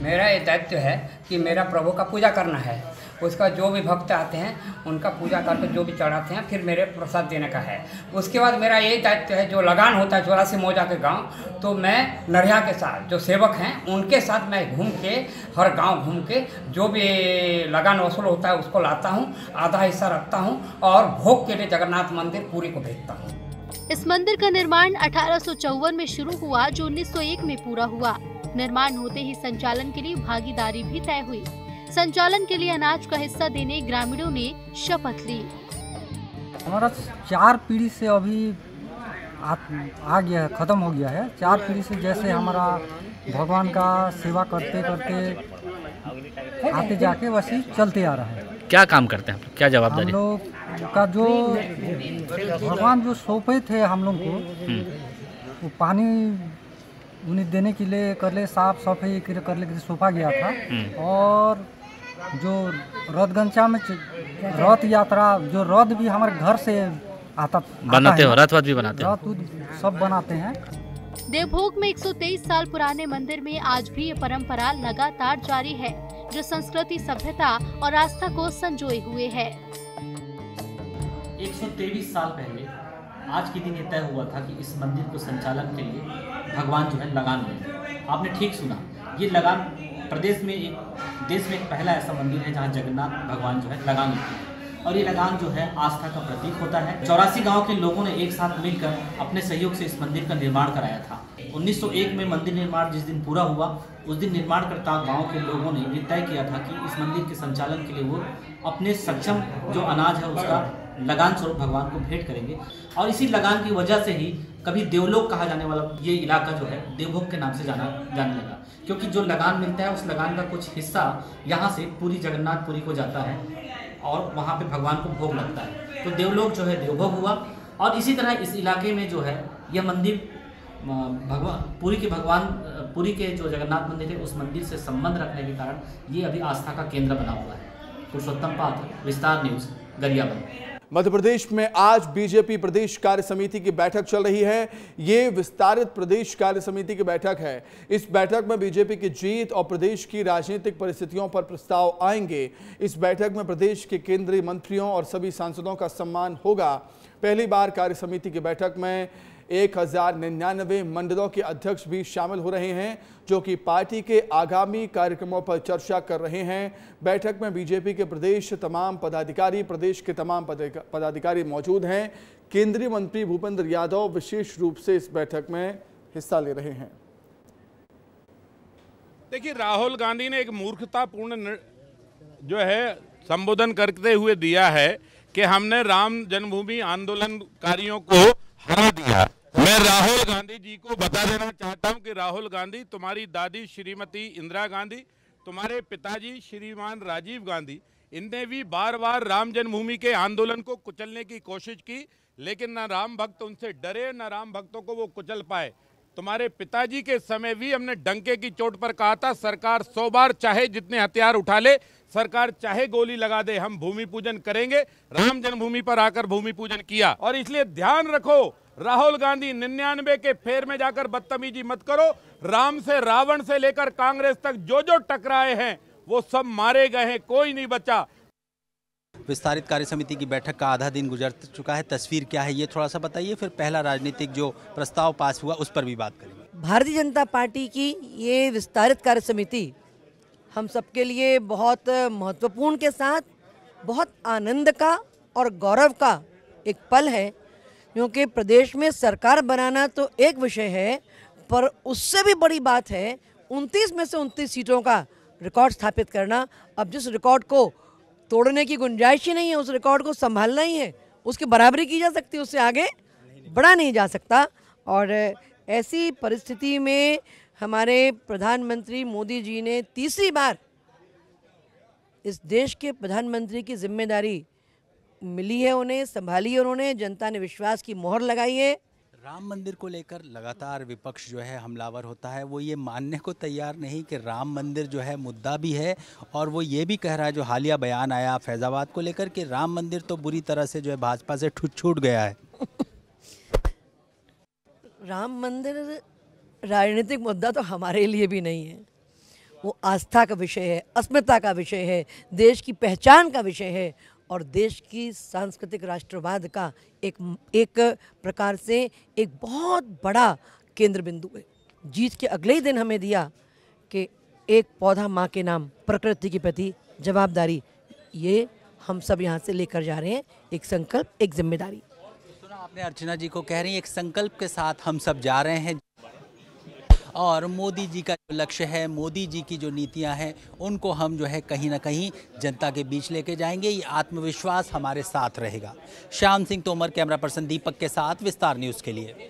मेरा ये दायित्व है कि मेरा प्रभु का पूजा करना है। उसका जो भी भक्त आते हैं उनका पूजा करके जो भी चढ़ाते हैं फिर मेरे प्रसाद देने का है। उसके बाद मेरा यही दायित्व है, जो लगान होता है 84 मौजा के गांव, तो मैं नरिया के साथ जो सेवक हैं उनके साथ मैं घूम के हर गांव घूम के जो भी लगान वसूल होता है उसको लाता हूं, आधा हिस्सा रखता हूं और भोग के लिए जगन्नाथ मंदिर पुरी को भेजता हूँ। इस मंदिर का निर्माण 1854 में शुरू हुआ, जो 1901 में पूरा हुआ। निर्माण होते ही संचालन के लिए भागीदारी भी तय हुई। संचालन के लिए अनाज का हिस्सा देने ग्रामीणों ने शपथ ली। हमारा 4 पीढ़ी से अभी आ गया है, खत्म हो गया है। 4 पीढ़ी से जैसे हमारा भगवान का सेवा करते करते आते जाके वैसे चलते आ रहा है। क्या काम करते हैं, क्या जवाबदारी? हम लोग का जो भगवान जो सौंपे थे हम लोग को, वो पानी उन्हें देने के लिए कर ले, साफ सफाई कर ले सौंपा गया था। और जो रथगंचा में रथ यात्रा, जो रथ भी हमारे घर से बनाते हो, रथ भी बनाते हैं, रथ सब बनाते हैं। देवभोग में 123 साल पुराने मंदिर में आज भी ये परंपरा लगातार जारी है, जो संस्कृति, सभ्यता और आस्था को संजोए हुए है। 123 साल पहले आज के दिन ये तय हुआ था कि इस मंदिर को संचालन के लिए भगवान जो है लगान लेंगे। आपने ठीक सुना, ये लगान देश में एक पहला ऐसा मंदिर है जहाँ जगन्नाथ भगवान जो है लगान लेते हैं और ये लगान जो है आस्था का प्रतीक होता है। 84 गांव के लोगों ने एक साथ मिलकर अपने सहयोग से इस मंदिर का निर्माण कराया था। 1901 में मंदिर निर्माण जिस दिन पूरा हुआ, उस दिन निर्माणकर्ता गांव के लोगों ने ये तय किया था कि इस मंदिर के संचालन के लिए वो अपने सक्षम जो अनाज है उसका लगान स्वरूप भगवान को भेंट करेंगे। और इसी लगान की वजह से ही कभी देवलोक कहा जाने वाला ये इलाका जो है देवभोग के नाम से जाने लगा, क्योंकि जो लगान मिलता है उस लगान का कुछ हिस्सा यहाँ से पूरी जगन्नाथपुरी को जाता है और वहाँ पे भगवान को भोग लगता है, तो देवलोक जो है देवभोग हुआ। और इसी तरह इस इलाके में जो है यह मंदिर पुरी के जो जगन्नाथ मंदिर है उस मंदिर से संबंध रखने के कारण ये अभी आस्था का केंद्र बना हुआ है। पुरुषोत्तम पात्र, विस्तार न्यूज, गरियाबंद। मध्य प्रदेश में आज बीजेपी प्रदेश कार्य समिति की बैठक चल रही है। ये विस्तारित प्रदेश कार्य समिति की बैठक है। इस बैठक में बीजेपी की जीत और प्रदेश की राजनीतिक परिस्थितियों पर प्रस्ताव आएंगे। इस बैठक में प्रदेश के केंद्रीय मंत्रियों और सभी सांसदों का सम्मान होगा। पहली बार कार्य समिति की बैठक में 1099 मंडलों के अध्यक्ष भी शामिल हो रहे हैं, जो कि पार्टी के आगामी कार्यक्रमों पर चर्चा कर रहे हैं। बैठक में बीजेपी के प्रदेश के तमाम पदाधिकारी मौजूद हैं। केंद्रीय मंत्री भूपेंद्र यादव विशेष रूप से इस बैठक में हिस्सा ले रहे हैं। देखिए, राहुल गांधी ने एक मूर्खतापूर्ण जो है संबोधन करते हुए दिया है कि हमने राम जन्मभूमि आंदोलनकारियों को हरा दिया। मैं राहुल गांधी जी को बता देना चाहता हूं कि राहुल गांधी, तुम्हारी दादी श्रीमती इंदिरा गांधी, तुम्हारे पिताजी श्रीमान राजीव गांधी, इनने भी बार बार राम जन्मभूमि के आंदोलन को कुचलने की कोशिश की, लेकिन न राम भक्त उनसे डरे, न राम भक्तों को वो कुचल पाए। तुम्हारे पिताजी के समय भी हमने डंके की चोट पर कहा था, सरकार 100 बार चाहे जितने हथियार उठा ले, सरकार चाहे गोली लगा दे, हम भूमि पूजन करेंगे। राम जन्मभूमि पर आकर भूमि पूजन किया। और इसलिए ध्यान रखो, राहुल गांधी 99 के फेर में जाकर बदतमीजी मत करो। राम से, रावण से लेकर कांग्रेस तक जो जो टकराए हैं वो सब मारे गए हैं, कोई नहीं बचा। विस्तारित कार्य समिति की बैठक का आधा दिन गुजर चुका है। तस्वीर क्या है ये थोड़ा सा बताइए, फिर पहला राजनीतिक जो प्रस्ताव पास हुआ उस पर भी बात करेंगे। भारतीय जनता पार्टी की ये विस्तारित कार्य समिति हम सबके लिए बहुत महत्वपूर्ण के साथ बहुत आनंद का और गौरव का एक पल है, क्योंकि प्रदेश में सरकार बनाना तो एक विषय है, पर उससे भी बड़ी बात है 29 में से 29 सीटों का रिकॉर्ड स्थापित करना। अब जिस रिकॉर्ड को तोड़ने की गुंजाइश ही नहीं है, उस रिकॉर्ड को संभालना ही है, उसकी बराबरी की जा सकती है, उससे आगे बढ़ा नहीं जा सकता। और ऐसी परिस्थिति में हमारे प्रधानमंत्री मोदी जी ने तीसरी बार इस देश के प्रधानमंत्री की जिम्मेदारी मिली है, उन्हें संभाली है, उन्होंने जनता ने विश्वास की मोहर लगाई है। राम मंदिर को लेकर लगातार विपक्ष जो है हमलावर होता है, वो ये मानने को तैयार नहीं कि राम मंदिर जो है मुद्दा भी है, और वो ये भी कह रहा है, जो हालिया बयान आया फैजाबाद को लेकर, कि राम मंदिर तो बुरी तरह से जो है भाजपा से छूट गया है। राम मंदिर राजनीतिक मुद्दा तो हमारे लिए भी नहीं है, वो आस्था का विषय है, अस्मिता का विषय है, देश की पहचान का विषय है और देश की सांस्कृतिक राष्ट्रवाद का एक प्रकार से एक बहुत बड़ा केंद्र बिंदु है। जीत के अगले ही दिन हमें दिया कि एक पौधा माँ के नाम, प्रकृति के प्रति जवाबदारी, ये हम सब यहाँ से लेकर जा रहे हैं, एक संकल्प, एक जिम्मेदारी। सुना आपने अर्चना जी को कह रही है एक संकल्प के साथ हम सब जा रहे हैं, और मोदी जी का जो लक्ष्य है, मोदी जी की जो नीतियां हैं, उनको हम जो है कहीं ना कहीं जनता के बीच लेके जाएंगे। ये आत्मविश्वास हमारे साथ रहेगा। श्याम सिंह तोमर, कैमरा पर्सन दीपक के साथ, विस्तार न्यूज़ के लिए।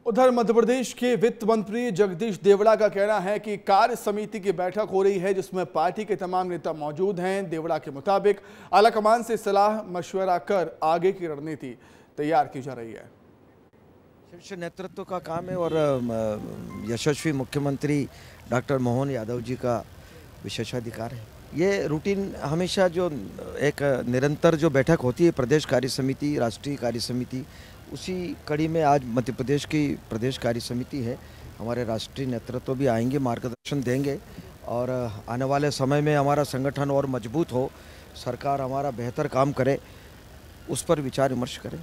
उधर मध्य प्रदेश के वित्त मंत्री जगदीश देवड़ा का कहना है कि कार्य समिति की बैठक हो रही है, जिसमें पार्टी के तमाम नेता मौजूद हैं। देवड़ा के मुताबिक आलाकमान से सलाह मशवरा कर आगे की रणनीति तैयार की जा रही है। शीर्ष नेतृत्व का काम है और यशस्वी मुख्यमंत्री डॉक्टर मोहन यादव जी का विशेषाधिकार है। ये रूटीन हमेशा जो एक निरंतर जो बैठक होती है प्रदेश कार्य समिति, राष्ट्रीय कार्य समिति, उसी कड़ी में आज मध्य प्रदेश की प्रदेश कार्य समिति है। हमारे राष्ट्रीय नेतृत्व भी आएंगे, मार्गदर्शन देंगे और आने वाले समय में हमारा संगठन और मजबूत हो, सरकार हमारा बेहतर काम करे, उस पर विचार विमर्श करें।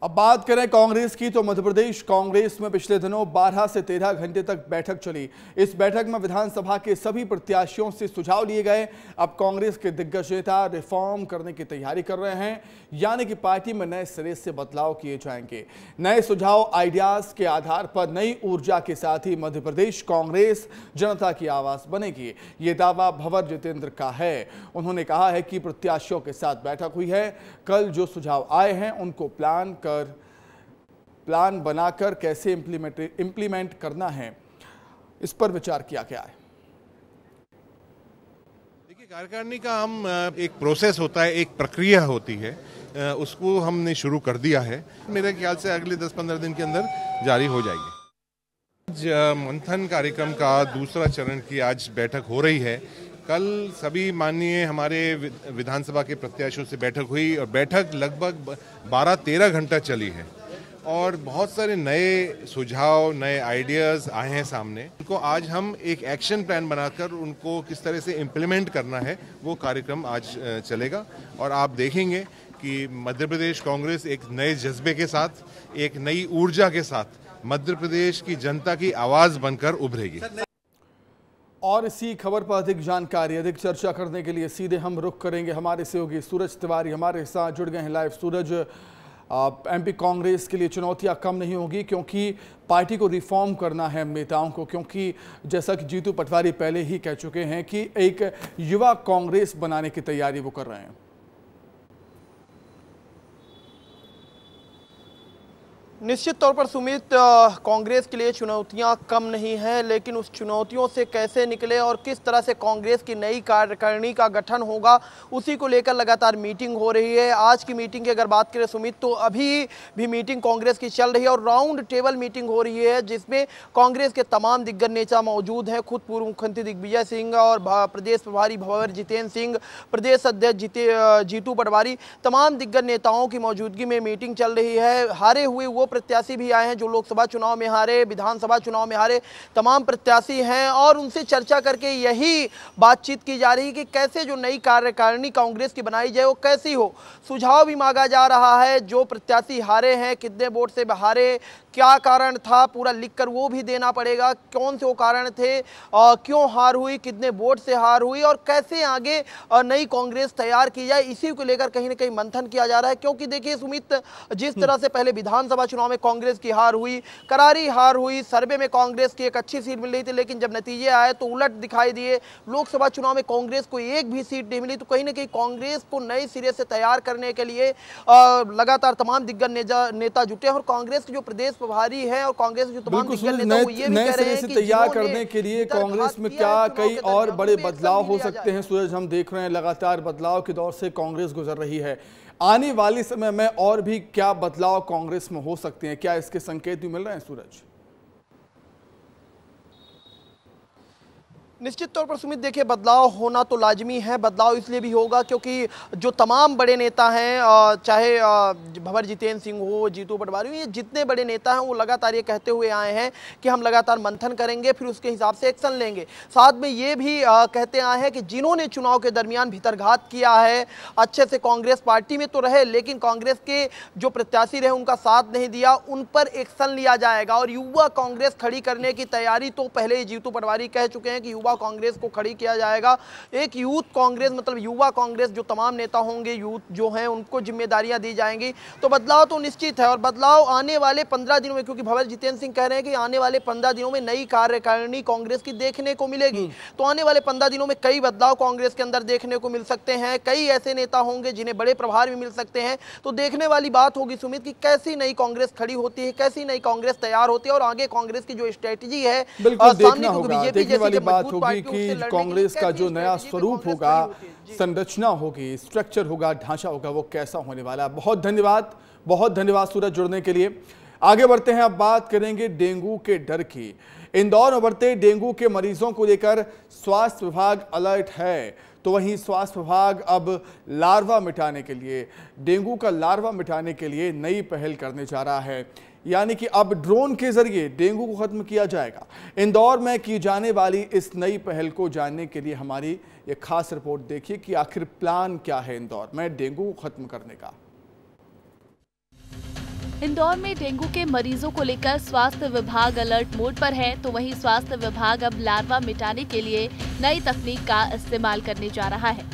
अब बात करें कांग्रेस की, तो मध्य प्रदेश कांग्रेस में पिछले दिनों 12 से 13 घंटे तक बैठक चली। इस बैठक में विधानसभा के सभी प्रत्याशियों से सुझाव लिए गए। अब कांग्रेस के दिग्गज नेता रिफॉर्म करने की तैयारी कर रहे हैं, यानी कि पार्टी में नए सिरे से बदलाव किए जाएंगे। नए सुझाव, आइडियाज के आधार पर नई ऊर्जा के साथ ही मध्य प्रदेश कांग्रेस जनता की आवाज बनेगी, ये दावा भंवर जितेंद्र का है। उन्होंने कहा है कि प्रत्याशियों के साथ बैठक हुई है, कल जो सुझाव आए हैं उनको प्लान बनाकर कैसे इंप्लीमेंट करना है, इस पर विचार किया गया है। देखिए, कार्यकारिणी का हम एक प्रोसेस होता है, एक प्रक्रिया होती है, उसको हमने शुरू कर दिया है। मेरे ख्याल से अगले 10-15 दिन के अंदर जारी हो जाएगी। आज मंथन कार्यक्रम का दूसरा चरण की आज बैठक हो रही है। कल सभी माननीय हमारे विधानसभा के प्रत्याशियों से बैठक हुई और बैठक लगभग 12-13 घंटा चली है और बहुत सारे नए सुझाव, नए आइडियाज़ आए हैं सामने। उनको आज हम एक एक्शन प्लान बनाकर उनको किस तरह से इम्प्लीमेंट करना है, वो कार्यक्रम आज चलेगा और आप देखेंगे कि मध्य प्रदेश कांग्रेस एक नए जज्बे के साथ, एक नई ऊर्जा के साथ मध्य प्रदेश की जनता की आवाज़ बनकर उभरेगी। और इसी खबर पर अधिक जानकारी, अधिक चर्चा करने के लिए सीधे हम रुख करेंगे हमारे सहयोगी सूरज तिवारी हमारे साथ जुड़ गए हैं लाइव। सूरज, एमपी कांग्रेस के लिए चुनौतियां कम नहीं होगी, क्योंकि पार्टी को रिफॉर्म करना है नेताओं को, क्योंकि जैसा कि जीतू पटवारी पहले ही कह चुके हैं कि एक युवा कांग्रेस बनाने की तैयारी वो कर रहे हैं। निश्चित तौर पर सुमित, कांग्रेस के लिए चुनौतियां कम नहीं हैं, लेकिन उस चुनौतियों से कैसे निकले और किस तरह से कांग्रेस की नई कार्यकारिणी का गठन होगा, उसी को लेकर लगातार मीटिंग हो रही है। आज की मीटिंग की अगर बात करें सुमित, तो अभी भी मीटिंग कांग्रेस की चल रही है और राउंड टेबल मीटिंग हो रही है, जिसमें कांग्रेस के तमाम दिग्गज नेता मौजूद हैं। खुद पूर्व मुख्यमंत्री दिग्विजय सिंह और प्रदेश प्रभारी भंवर जितेंद्र सिंह, प्रदेश अध्यक्ष जीतू पटवारी, तमाम दिग्गज नेताओं की मौजूदगी में मीटिंग चल रही है। हारे हुए वो प्रत्याशी भी आए हैं जो लोकसभा चुनाव में हारे, विधानसभा चुनाव में हारे, तमाम प्रत्याशी हैं और उनसे चर्चा करके यही बातचीत की जा रही है कि कैसे जो नई कार्यकारिणी कांग्रेस की बनाई जाए वो कैसी हो। सुझाव भी मांगा जा रहा है, जो प्रत्याशी हारे हैं कितने वोट से हारे, क्या कारण था, पूरा लिखकर वो भी देना पड़ेगा, कौन से वो कारण थे, क्यों हार हुई, कितने वोट से हार हुई और कैसे आगे नई कांग्रेस तैयार की जाए, इसी को लेकर कहीं ना कहीं मंथन किया जा रहा है। क्योंकि देखिए सुमित, जिस तरह से पहले विधानसभा चुनाव में कांग्रेस की हार हुई, करारी हार हुई, सर्वे में कांग्रेस की एक अच्छी सीट मिल रही थी, लेकिन जब नतीजे आए तो उलट दिखाई दिए। लोकसभा चुनाव में कांग्रेस को एक भी सीट नहीं मिली, तो कहीं ना कहीं कांग्रेस को नए सिरे से तैयार करने के लिए लगातार तमाम दिग्गज नेता जुटे हैं और कांग्रेस के जो प्रदेश प्रभारी है और कांग्रेस जो तमाम बिल्कुल नेता वो ये भी नए कह रहे सिरे हैं से कि तैयार जिन्होंने करने के लिए कांग्रेस में किया क्या है, कई चुनाव के और दरमियान बड़े उनमें बदलाव एक्शन हो लिया सकते हैं। सूरज, हम देख रहे हैं लगातार बदलाव के दौर से कांग्रेस गुजर रही है। आने वाले समय में और भी क्या बदलाव कांग्रेस में हो सकते हैं, क्या इसके संकेत भी मिल रहे हैं सूरज? निश्चित तौर पर सुमित, देखिए बदलाव होना तो लाजमी है। बदलाव इसलिए भी होगा क्योंकि जो तमाम बड़े नेता हैं, चाहे भंवर जितेंद्र सिंह हो, जीतू पटवारी हो, ये जितने बड़े नेता हैं वो लगातार ये कहते हुए आए हैं कि हम लगातार मंथन करेंगे, फिर उसके हिसाब से एक्शन लेंगे। साथ में ये भी कहते आए हैं कि जिन्होंने चुनाव के दरमियान भीतरघात किया है, अच्छे से कांग्रेस पार्टी में तो रहे लेकिन कांग्रेस के जो प्रत्याशी रहे उनका साथ नहीं दिया, उन पर एक्शन लिया जाएगा। और युवा कांग्रेस खड़ी करने की तैयारी तो पहले ही जीतू पटवारी कह चुके हैं कि युवा कांग्रेस को खड़ी किया जाएगा। एक यूथ कांग्रेस मतलब युवा कांग्रेस, जो तमाम नेता होंगे यूथ जो हैं उनको जिम्मेदारियां दी जाएंगी। तो बदलाव तो निश्चित है और बदलाव आने वाले 15 दिनों में, क्योंकि भंवर जितेंद्र सिंह कह रहे हैं कि आने वाले 15 दिनों में नई कार्यकारिणी कांग्रेस की देखने को मिलेगी। तो आने वाले 15 दिनों में कई बदलाव कांग्रेस के अंदर देखने को मिल सकते हैं। कई ऐसे नेता होंगे जिन्हें बड़े प्रभार भी मिल सकते हैं। तो देखने वाली बात होगी सुमित कि कैसी नई कांग्रेस खड़ी होती है, कैसी नई कांग्रेस तैयार होती है और आगे कांग्रेस की जो स्ट्रेटजी है देखने वाली बात होगी कि कांग्रेस का जो नया स्वरूप होगा, संरचना होगी, स्ट्रक्चर होगा, ढांचा होगा, वो कैसा होने वाला है। बहुत धन्यवाद सूरज जुड़ने के लिए। आगे बढ़ते हैं, अब बात करेंगे डेंगू के डर की। इंदौर में बढ़ते डेंगू के मरीजों को लेकर स्वास्थ्य विभाग अलर्ट है, तो वहीं स्वास्थ्य विभाग अब लार्वा मिटाने के लिए, डेंगू का लार्वा मिटाने के लिए नई पहल करने जा रहा है। यानी कि अब ड्रोन के जरिए डेंगू को खत्म किया जाएगा। इंदौर में की जाने वाली इस नई पहल को जानने के लिए हमारी ये खास रिपोर्ट देखिए कि आखिर प्लान क्या है इंदौर में डेंगू को खत्म करने का। इंदौर में डेंगू के मरीजों को लेकर स्वास्थ्य विभाग अलर्ट मोड पर है, तो वहीं स्वास्थ्य विभाग अब लार्वा मिटाने के लिए नई तकनीक का इस्तेमाल करने जा रहा है।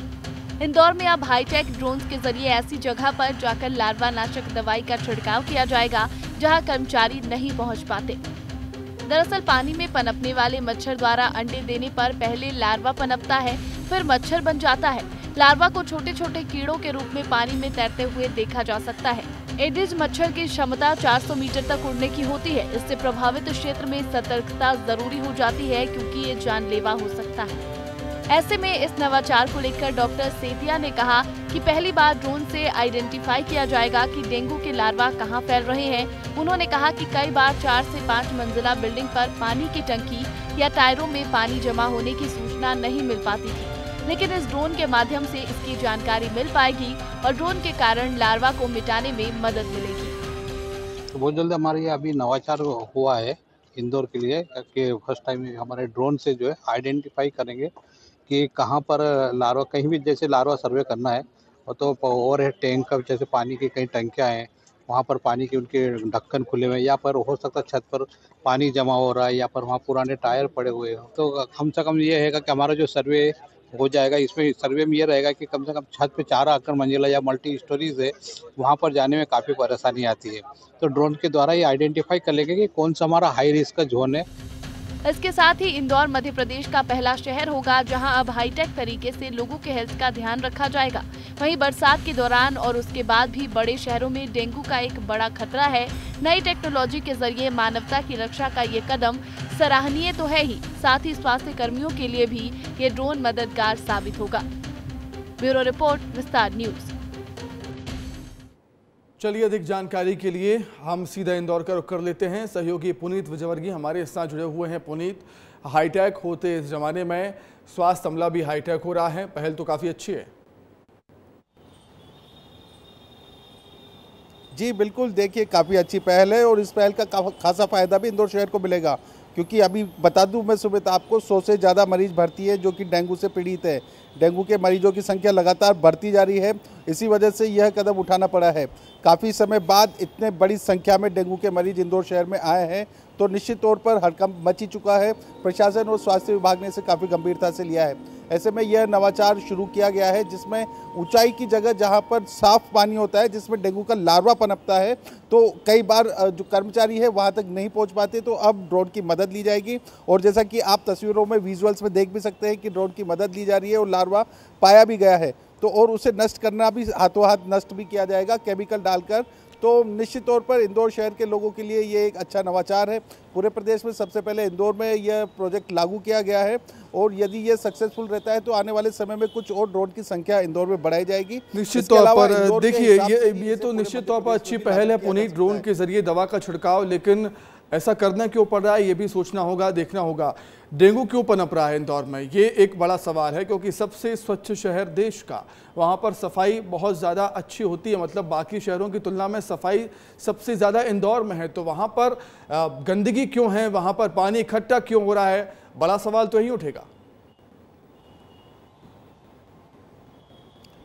इंदौर में अब हाईटेक ड्रोन्स के जरिए ऐसी जगह पर जाकर लार्वा नाशक दवाई का छिड़काव किया जाएगा जहां कर्मचारी नहीं पहुंच पाते। दरअसल पानी में पनपने वाले मच्छर द्वारा अंडे देने पर पहले लार्वा पनपता है, फिर मच्छर बन जाता है। लार्वा को छोटे छोटे कीड़ों के रूप में पानी में तैरते हुए देखा जा सकता है। एडिस मच्छर की क्षमता 400 मीटर तक उड़ने की होती है। इससे प्रभावित क्षेत्र में सतर्कता जरूरी हो जाती है क्योंकि ये जानलेवा हो सकता है। ऐसे में इस नवाचार को लेकर डॉक्टर सेतिया ने कहा कि पहली बार ड्रोन से आइडेंटिफाई किया जाएगा कि डेंगू के लार्वा कहां फैल रहे हैं। उन्होंने कहा कि कई बार 4 से 5 मंजिला बिल्डिंग पर पानी की टंकी या टायरों में पानी जमा होने की सूचना नहीं मिल पाती थी, लेकिन इस ड्रोन के माध्यम से इसकी जानकारी मिल पाएगी और ड्रोन के कारण लार्वा को मिटाने में मदद मिलेगी। तो बहुत जल्द हमारे यहाँ अभी नवाचार हुआ है इंदौर के लिए कि फर्स्ट टाइम हमारे ड्रोन से जो है आइडेंटिफाई करेंगे कि कहाँ पर लार्वा, कहीं भी जैसे लार्वा सर्वे करना है और तो और है टैंक का, जैसे पानी की कहीं टंकियाँ हैं वहाँ पर पानी के उनके ढक्कन खुले हुए हैं, या पर हो सकता है छत पर पानी जमा हो रहा है, या पर वहाँ पुराने टायर पड़े हुए हैं। तो कम से कम ये है कि हमारा जो सर्वे हो जाएगा, इसमें सर्वे में ये रहेगा कि कम से कम छत पे 4 आकर मंजिला या मल्टी स्टोरीज है, वहाँ पर जाने में काफ़ी परेशानी आती है। तो ड्रोन के द्वारा ये आइडेंटिफाई कर लेंगे कि कौन सा हमारा हाई रिस्क का जोन है। इसके साथ ही इंदौर मध्य प्रदेश का पहला शहर होगा जहां अब हाईटेक तरीके से लोगों के हेल्थ का ध्यान रखा जाएगा। वहीं बरसात के दौरान और उसके बाद भी बड़े शहरों में डेंगू का एक बड़ा खतरा है। नई टेक्नोलॉजी के जरिए मानवता की रक्षा का ये कदम सराहनीय तो है ही, साथ ही स्वास्थ्य कर्मियों के लिए भी ये ड्रोन मददगार साबित होगा। ब्यूरो रिपोर्ट, विस्तार न्यूज। चलिए अधिक जानकारी के लिए हम सीधा इंदौर का रुख कर लेते हैं। सहयोगी पुनीत विजयवर्गीय हमारे साथ जुड़े हुए हैं। पुनीत, हाईटेक होते इस जमाने में स्वास्थ्य अमला भी हाईटेक हो रहा है, पहल तो काफ़ी अच्छी है। जी बिल्कुल, देखिए काफ़ी अच्छी पहल है और इस पहल का खासा फायदा भी इंदौर शहर को मिलेगा, क्योंकि अभी बता दूं मैं सुमित आपको 100 से ज़्यादा मरीज भर्ती है जो कि डेंगू से पीड़ित है। डेंगू के मरीजों की संख्या लगातार बढ़ती जा रही है, इसी वजह से यह कदम उठाना पड़ा है। काफ़ी समय बाद इतने बड़ी संख्या में डेंगू के मरीज इंदौर शहर में आए हैं, तो निश्चित तौर पर हड़कंप मची चुका है। प्रशासन और स्वास्थ्य विभाग ने इसे काफ़ी गंभीरता से लिया है। ऐसे में यह नवाचार शुरू किया गया है जिसमें ऊंचाई की जगह जहां पर साफ पानी होता है, जिसमें डेंगू का लार्वा पनपता है, तो कई बार जो कर्मचारी है वहां तक नहीं पहुंच पाते, तो अब ड्रोन की मदद ली जाएगी। और जैसा कि आप तस्वीरों में विजुअल्स में देख भी सकते हैं कि ड्रोन की मदद ली जा रही है और लार्वा पाया भी गया है। तो और उसे नष्ट करना भी हाथों हाथ नष्ट भी किया जाएगा केमिकल डालकर। तो निश्चित तौर पर इंदौर शहर के लोगों के लिए ये एक अच्छा नवाचार है। पूरे प्रदेश में सबसे पहले इंदौर में यह प्रोजेक्ट लागू किया गया है और यदि ये सक्सेसफुल रहता है तो आने वाले समय में कुछ और ड्रोन की संख्या इंदौर में बढ़ाई जाएगी। निश्चित तौर पर देखिए ये तो निश्चित तौर पर अच्छी पहल है पुनीत, ड्रोन के जरिए दवा का छिड़काव, लेकिन ऐसा करना क्यों पड़ रहा है ये भी सोचना होगा, देखना होगा। डेंगू क्यों पनप रहा है इंदौर में, ये एक बड़ा सवाल है, क्योंकि सबसे स्वच्छ शहर देश का, वहाँ पर सफाई बहुत ज़्यादा अच्छी होती है, मतलब बाकी शहरों की तुलना में सफाई सबसे ज़्यादा इंदौर में है, तो वहाँ पर गंदगी क्यों है, वहाँ पर पानी इकट्ठा क्यों हो रहा है, बड़ा सवाल तो यही उठेगा।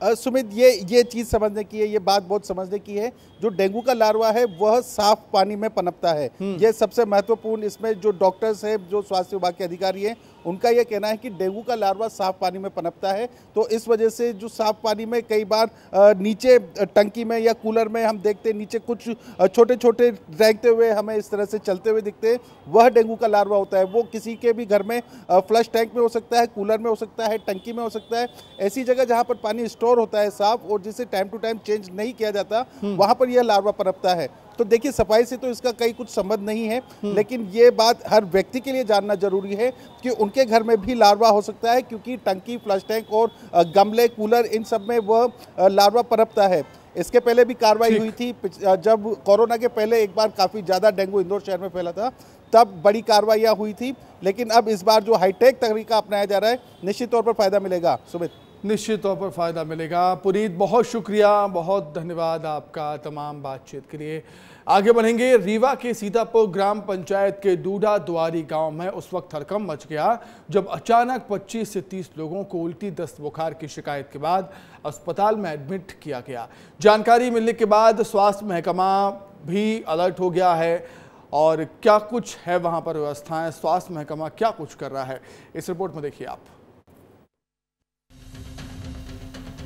सुमित, ये चीज़ समझने की है, ये बात बहुत समझने की है। जो डेंगू का लार्वा है वह साफ पानी में पनपता है, ये सबसे महत्वपूर्ण। इसमें जो डॉक्टर्स हैं, जो स्वास्थ्य विभाग के अधिकारी हैं, उनका यह कहना है कि डेंगू का लार्वा साफ पानी में पनपता है। तो इस वजह से जो साफ पानी में कई बार नीचे टंकी में या कूलर में हम देखते हैं नीचे कुछ छोटे छोटे रेंगते हुए हमें इस तरह से चलते हुए दिखते हैं, वह डेंगू का लार्वा होता है। वो किसी के भी घर में फ्लश टैंक में हो सकता है, कूलर में हो सकता है, टंकी में हो सकता है। ऐसी जगह जहाँ पर पानी स्टोर होता है साफ और जिसे टाइम टू टाइम चेंज नहीं किया जाता, वहाँ पर यह लार्वा पनपता है। तो देखिए, सफाई से तो इसका कहीं कुछ संबंध नहीं है, लेकिन ये बात हर व्यक्ति के लिए जानना जरूरी है कि उनके घर में भी लार्वा हो सकता है, क्योंकि टंकी, फ्लश टैंक और गमले, कूलर, इन सब में वह लार्वा पनपता है। इसके पहले भी कार्रवाई हुई थी, जब कोरोना के पहले एक बार काफ़ी ज़्यादा डेंगू इंदौर शहर में फैला था, तब बड़ी कार्रवाइयाँ हुई थी। लेकिन अब इस बार जो हाईटेक तरीका अपनाया जा रहा है, निश्चित तौर पर फायदा मिलेगा। सुमित, निश्चित तौर पर फायदा मिलेगा। पुनीत, बहुत शुक्रिया, बहुत धन्यवाद आपका तमाम बातचीत के लिए। आगे बढ़ेंगे। रीवा के सीतापुर ग्राम पंचायत के डूडा द्वारी गांव में उस वक्त हड़कंप मच गया जब अचानक 25 से 30 लोगों को उल्टी, दस्त, बुखार की शिकायत के बाद अस्पताल में एडमिट किया गया। जानकारी मिलने के बाद स्वास्थ्य महकमा भी अलर्ट हो गया है और क्या कुछ है वहां पर व्यवस्थाएं, स्वास्थ्य महकमा क्या कुछ कर रहा है, इस रिपोर्ट में देखिए आप।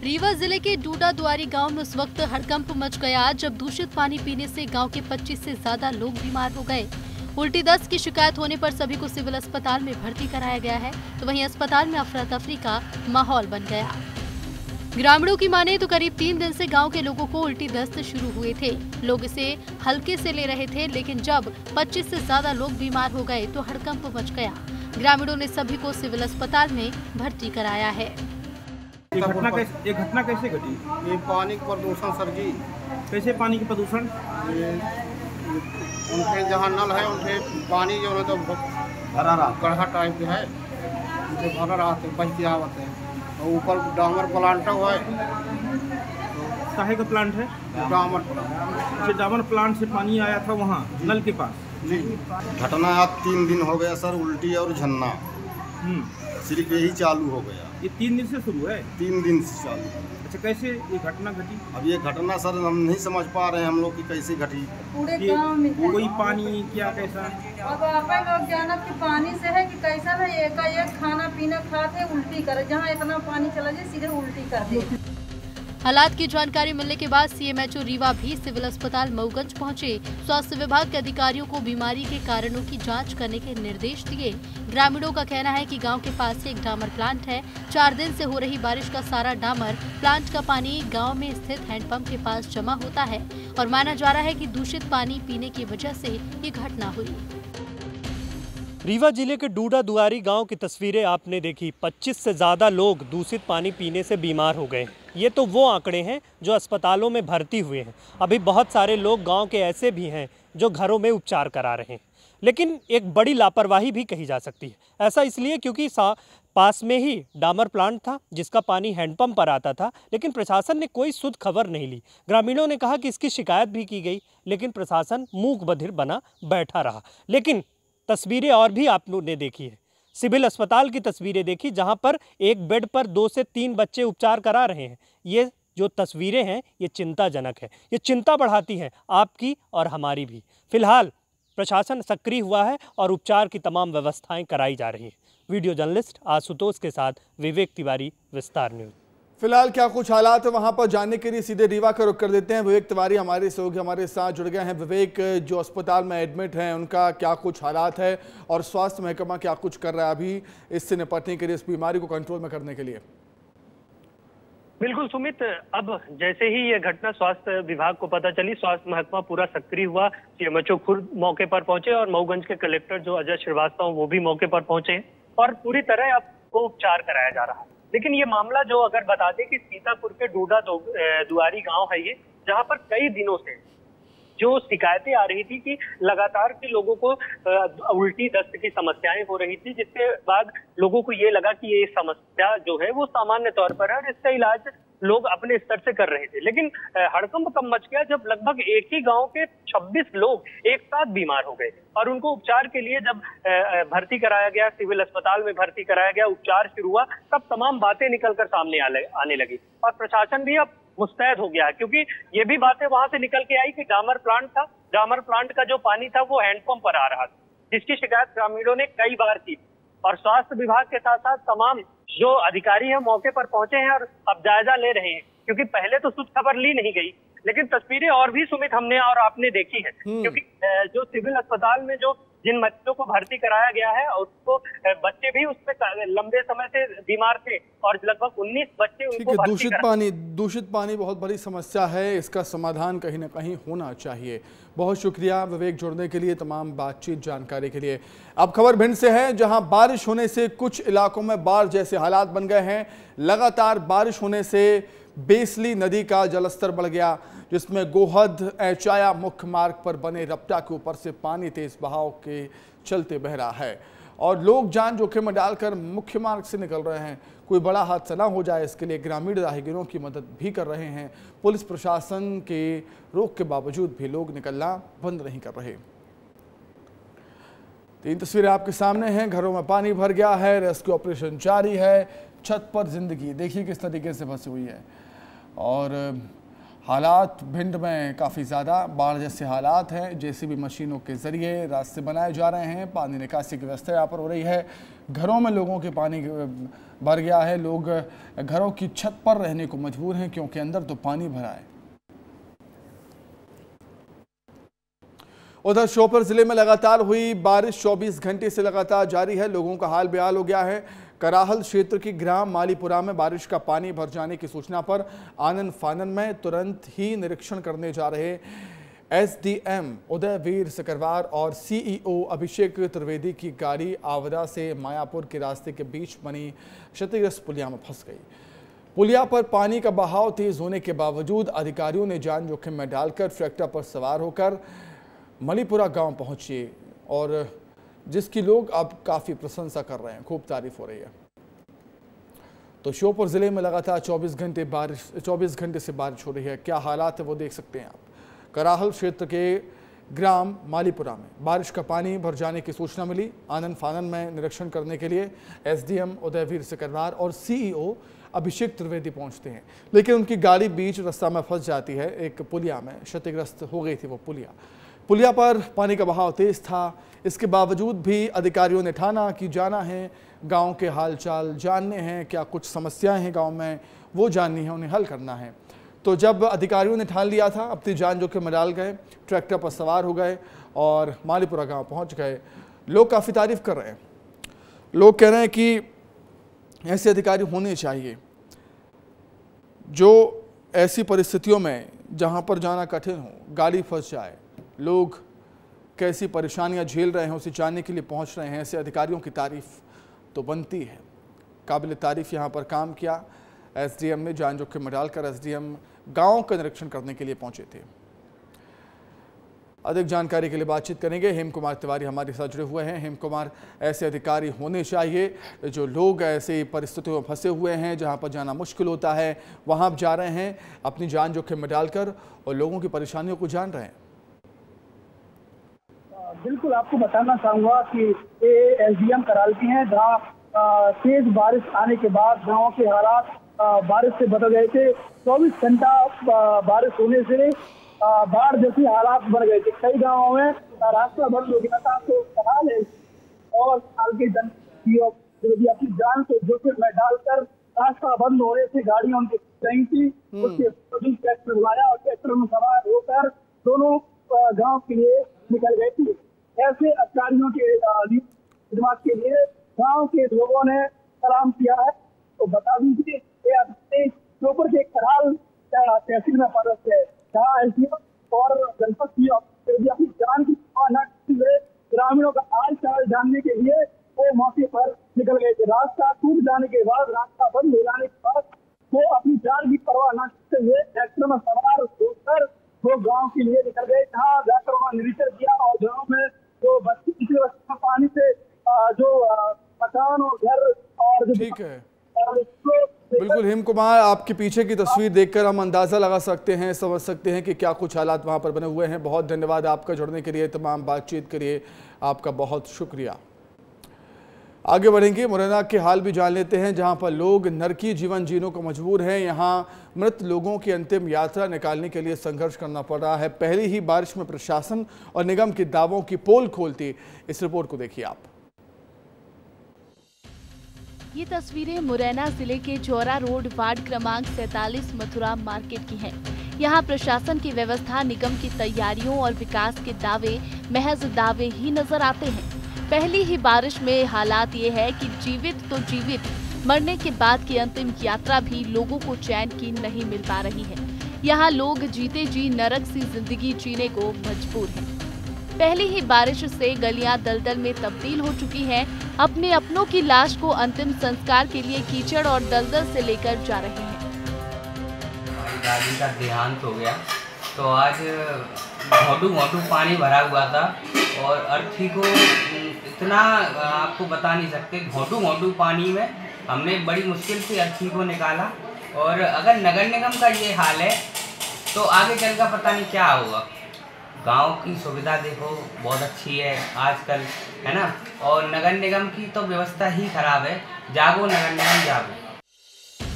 रीवा जिले के डूडा द्वारी गांव में उस वक्त हड़कंप मच गया जब दूषित पानी पीने से गांव के 25 से ज्यादा लोग बीमार हो गए। उल्टी दस्त की शिकायत होने पर सभी को सिविल अस्पताल में भर्ती कराया गया है, तो वहीं अस्पताल में अफरा तफरी का माहौल बन गया। ग्रामीणों की माने तो करीब 3 दिन से गांव के लोगों को उल्टी दस्त शुरू हुए थे। लोग इसे हल्के से ले रहे थे, लेकिन जब 25 से ज्यादा लोग बीमार हो गए तो हड़कंप मच गया। ग्रामीणों ने सभी को सिविल अस्पताल में भर्ती कराया है। ये घटना कैसे घटी? ये पानी का प्रदूषण सर जी। कैसे पानी का प्रदूषण? उनके जहाँ नल है उनके पानी जो है तो भरा रहा, गढ़ा टाइप के है, उनके भरा रहा थे, बह के आवत है। और ऊपर डामर प्लांट हुआ है। काहे का प्लांट है? डामर प्लांट। डामर प्लांट से पानी आया था वहाँ नल के पास जी। घटना आज 3 दिन हो गया सर, उल्टी और झन्ना सिर्फ यही चालू हो गया। ये 3 दिन से शुरू है? 3 दिन से चालू। अच्छा, कैसे ये घटना घटी? अब ये घटना सर हम नहीं समझ पा रहे हैं हम लोग कि कैसे घटी। पूरे गांव में कोई पानी क्या कैसा? अब आप लोग जानत कि पानी से है कि कैसा है, एक खाना पीना खाते उल्टी करे, जहाँ इतना पानी चला जाए सीधे उल्टी कर दे। हालात की जानकारी मिलने के बाद सीएमएचओ रीवा भी सिविल अस्पताल मऊगंज पहुंचे। स्वास्थ्य विभाग के अधिकारियों को बीमारी के कारणों की जांच करने के निर्देश दिए। ग्रामीणों का कहना है कि गांव के पास एक डामर प्लांट है। 4 दिन से हो रही बारिश का सारा डामर प्लांट का पानी गांव में स्थित हैंडपंप के पास जमा होता है और माना जा रहा है कि दूषित पानी पीने की वजह से ये घटना हुई। रीवा जिले के डूडा दुआरी गांव की तस्वीरें आपने देखी। 25 से ज़्यादा लोग दूषित पानी पीने से बीमार हो गए। ये तो वो आंकड़े हैं जो अस्पतालों में भर्ती हुए हैं। अभी बहुत सारे लोग गांव के ऐसे भी हैं जो घरों में उपचार करा रहे हैं, लेकिन एक बड़ी लापरवाही भी कही जा सकती है। ऐसा इसलिए क्योंकि पास में ही डामर प्लांट था जिसका पानी हैंडपंप पर आता था, लेकिन प्रशासन ने कोई शुद्ध खबर नहीं ली। ग्रामीणों ने कहा कि इसकी शिकायत भी की गई, लेकिन प्रशासन मूक बधिर बना बैठा रहा। लेकिन तस्वीरें और भी आपने देखी है। सिविल अस्पताल की तस्वीरें देखी जहां पर एक बेड पर 2 से 3 बच्चे उपचार करा रहे हैं। ये जो तस्वीरें हैं ये चिंताजनक है, ये चिंता बढ़ाती हैं आपकी और हमारी भी। फिलहाल प्रशासन सक्रिय हुआ है और उपचार की तमाम व्यवस्थाएं कराई जा रही हैं। वीडियो जर्नलिस्ट आशुतोष के साथ विवेक तिवारी, विस्तार न्यूज। फिलहाल क्या कुछ हालात है वहां पर जानने के लिए सीधे रीवा का रुख कर देते हैं। विवेक तिवारी हमारे सहयोगी हमारे साथ जुड़ गए हैं। विवेक, जो अस्पताल में एडमिट हैं उनका क्या कुछ हालात है और स्वास्थ्य महकमा क्या कुछ कर रहा है अभी इससे निपटने के लिए, इस बीमारी को कंट्रोल में करने के लिए? बिल्कुल सुमित, अब जैसे ही ये घटना स्वास्थ्य विभाग को पता चली, स्वास्थ्य महकमा पूरा सक्रिय हुआ। सीएमएचओ खुद मौके पर पहुंचे और मऊगंज के कलेक्टर जो अजय श्रीवास्तव वो भी मौके पर पहुंचे और पूरी तरह आपको उपचार कराया जा रहा है। लेकिन ये मामला जो अगर बता दें कि सीतापुर के डूडा दुआरी गांव है ये, जहां पर कई दिनों से जो शिकायतें आ रही थी कि लगातार के लोगों को उल्टी दस्त की समस्याएं हो रही थी, जिसके बाद लोगों को ये लगा कि ये समस्या जो है वो सामान्य तौर पर है और इसका इलाज लोग अपने स्तर से कर रहे थे। लेकिन हड़कंप कब मच गया जब लगभग एक ही गांव के 26 लोग एक साथ बीमार हो गए और उनको उपचार के लिए जब भर्ती कराया गया, सिविल अस्पताल में भर्ती कराया गया, उपचार शुरू हुआ, तब तमाम बातें निकलकर सामने आने लगी और प्रशासन भी अब मुस्तैद हो गया है, क्योंकि ये भी बातें वहां से निकल के आई कि डामर प्लांट था, डामर प्लांट का जो पानी था वो हैंडपंप पर आ रहा था, जिसकी शिकायत ग्रामीणों ने कई बार की और स्वास्थ्य विभाग के साथ साथ तमाम जो अधिकारी हैं मौके पर पहुंचे हैं और अब जायजा ले रहे हैं, क्योंकि पहले तो कुछ खबर ली नहीं गई, लेकिन तस्वीरें और भी सुमित हमने और आपने देखी है, क्योंकि जो सिविल अस्पताल में जो जिन बच्चों को भर्ती कराया गया है उसको बच्चे भी उसमें लंबे समय से बीमार थे और लगभग 19 बच्चे उनको भर्ती दूषित पानी बहुत बड़ी समस्या है, इसका समाधान कहीं ना कहीं होना चाहिए। बहुत शुक्रिया विवेक, जुड़ने के लिए, तमाम बातचीत जानकारी के लिए। अब खबर भिंड से है, जहां बारिश होने से कुछ इलाकों में बाढ़ जैसे हालात बन गए हैं। लगातार बारिश होने से बेसली नदी का जलस्तर बढ़ गया, जिसमें गोहद ऐचाया मुख्य मार्ग पर बने रपटा के ऊपर से पानी तेज बहाव के चलते बह रहा है और लोग जान जोखिम में डालकर मुख्य मार्ग से निकल रहे हैं। कोई बड़ा हादसा ना हो जाए, इसके लिए ग्रामीण राहगीरों की मदद भी कर रहे हैं। पुलिस प्रशासन के रोक के बावजूद भी लोग निकलना बंद नहीं कर रहे। 3 तस्वीरें आपके सामने हैं। घरों में पानी भर गया है, रेस्क्यू ऑपरेशन जारी है। छत पर जिंदगी देखिए किस तरीके से फंसी हुई है और हालात भिंड में काफ़ी ज़्यादा बाढ़ जैसे हालात हैं। जेसीबी मशीनों के ज़रिए रास्ते बनाए जा रहे हैं, पानी निकासी की व्यवस्था यहाँ पर हो रही है। घरों में लोगों के पानी भर गया है, लोग घरों की छत पर रहने को मजबूर हैं क्योंकि अंदर तो पानी भरा है। उधर श्योपुर जिले में लगातार हुई बारिश 24 घंटे से लगातार जारी है, लोगों का हाल बेहाल हो गया है। कराहल क्षेत्र की ग्राम मालीपुरा में बारिश का पानी भर जाने की सूचना पर आनन फानन में तुरंत ही निरीक्षण करने जा रहे एसडीएम उदयवीर सिकरवार और सीईओ अभिषेक त्रिवेदी की गाड़ी आवदा से मायापुर के रास्ते के बीच बनी क्षतिग्रस्त पुलिया में फंस गई। पुलिया पर पानी का बहाव तेज होने के बावजूद अधिकारियों ने जान जोखिम में डालकर ट्रैक्टर पर सवार होकर मलीपुरा गांव पहुंचे और जिसकी लोग अब काफ़ी प्रशंसा कर रहे हैं, खूब तारीफ हो रही है। तो श्योपुर ज़िले में लगातार 24 घंटे से बारिश हो रही है। क्या हालात है वो देख सकते हैं आप। कराहल क्षेत्र के ग्राम मालीपुरा में बारिश का पानी भर जाने की सूचना मिली। आनन फानन में निरीक्षण करने के लिए एसडीएम उदयवीर सिकरवार और सीईओ अभिषेक त्रिवेदी पहुंचते हैं, लेकिन उनकी गाड़ी बीच रास्ता में फंस जाती है। एक पुलिया में क्षतिग्रस्त हो गई थी वो पुलिया पर पानी का बहाव तेज था। इसके बावजूद भी अधिकारियों ने ठाना कि जाना है, गांव के हालचाल जानने हैं, क्या कुछ समस्याएं हैं गांव में वो जाननी है, उन्हें हल करना है। तो जब अधिकारियों ने ठान लिया था, अपनी जान जोखिम में डाल गए, ट्रैक्टर पर सवार हो गए और मालीपुरा गांव पहुंच गए। लोग काफ़ी तारीफ कर रहे हैं। लोग कह रहे हैं कि ऐसे अधिकारी होने चाहिए जो ऐसी परिस्थितियों में जहां पर जाना कठिन हो, गाड़ी फंस जाए, लोग कैसी परेशानियां झेल रहे हैं उसे जानने के लिए पहुंच रहे हैं। ऐसे अधिकारियों की तारीफ तो बनती है। काबिल तारीफ यहां पर काम किया एसडीएम ने, जान जोखिम में डालकर एसडीएम गांव का निरीक्षण करने के लिए पहुंचे थे। अधिक जानकारी के लिए बातचीत करेंगे। हेम कुमार तिवारी हमारे साथ जुड़े हुए हैं। हेम कुमार, ऐसे अधिकारी होने चाहिए जो लोग ऐसे परिस्थितियों में फंसे हुए हैं जहां पर जाना मुश्किल होता है, वहां जा रहे हैं अपनी जान जोखिम में डालकर और लोगों की परेशानियों को जान रहे हैं। बिल्कुल, आपको बताना चाहूँगा कि ये एसडीएम कराल की हैं, जहाँ तेज बारिश आने के बाद गाँव के हालात बारिश से बदल गए थे। 24 घंटा बारिश होने से बाढ़ जैसी हालात बन गए थे। कई गाँवों में रास्ता बंद हो गया था। तो कराल है और साल के जन जो भी अपनी जान को जोखिम में डालकर रास्ता बंद होने से गाड़ियाँ उनकी गई थी, उसके ट्रैक्टर बुलाया और ट्रैक्टर में सवार होकर दोनों गाँव के लिए निकल गए थे। ऐसे अधिकारियों के खिदमत के लिए गांव के लोगों ने सलाम किया है। तो बता दीजिए श्योपुर के तहसील में पदस्थ है, जहाँ एसडीएम और जनपद की अपनी जान की परवाह न करते हुए ग्रामीणों का हाल चाल जानने के लिए वो मौके पर निकल गए थे। रास्ता टूट जाने के बाद, रास्ता बंद हो जाने के बाद वो अपनी जान की परवाह न करते हुए ट्रैक्टर में सवार होकर वो गांव के लिए निकल गए, जहाँ जाकर उन्होंने निरीक्षण किया और गांव में जो पिछले वर्ष पानी से जो मकान और घर और जो ठीक है। बिल्कुल हिम कुमार, आपके पीछे की तस्वीर देखकर हम अंदाजा लगा सकते हैं, समझ सकते हैं कि क्या कुछ हालात वहां पर बने हुए हैं। बहुत धन्यवाद आपका जुड़ने के लिए, तमाम बातचीत के लिए आपका बहुत शुक्रिया। आगे बढ़ेंगे, मुरैना के हाल भी जान लेते हैं, जहां पर लोग नरकी जीवन जीने को मजबूर हैं। यहां मृत लोगों की अंतिम यात्रा निकालने के लिए संघर्ष करना पड़ रहा है। पहली ही बारिश में प्रशासन और निगम के दावों की पोल खोलती इस रिपोर्ट को देखिए आप। ये तस्वीरें मुरैना जिले के चौरा रोड वार्ड क्रमांक 47 मथुरा मार्केट की हैं। यहाँ प्रशासन की व्यवस्था, निगम की तैयारियों और विकास के दावे महज दावे ही नजर आते हैं। पहली ही बारिश में हालात ये है कि जीवित तो जीवित, मरने के बाद की अंतिम यात्रा भी लोगों को चैन की नहीं मिल पा रही है। यहाँ लोग जीते जी नरक सी जिंदगी जीने को मजबूर हैं। पहली ही बारिश से गलियां दलदल में तब्दील हो चुकी हैं। अपने अपनों की लाश को अंतिम संस्कार के लिए कीचड़ और दलदल से लेकर जा रहे हैं। हमारी दादी का देहांत हो गया तो आज घोंटू पानी भरा हुआ था और अर्थी को इतना आपको बता नहीं सकते, घोंटू पानी में हमने बड़ी मुश्किल से अर्थी को निकाला। और अगर नगर निगम का ये हाल है तो आगे चल कर पता नहीं क्या होगा। गांव की सुविधा देखो बहुत अच्छी है आजकल, है ना, और नगर निगम की तो व्यवस्था ही खराब है। जागो नगर निगम, जागो।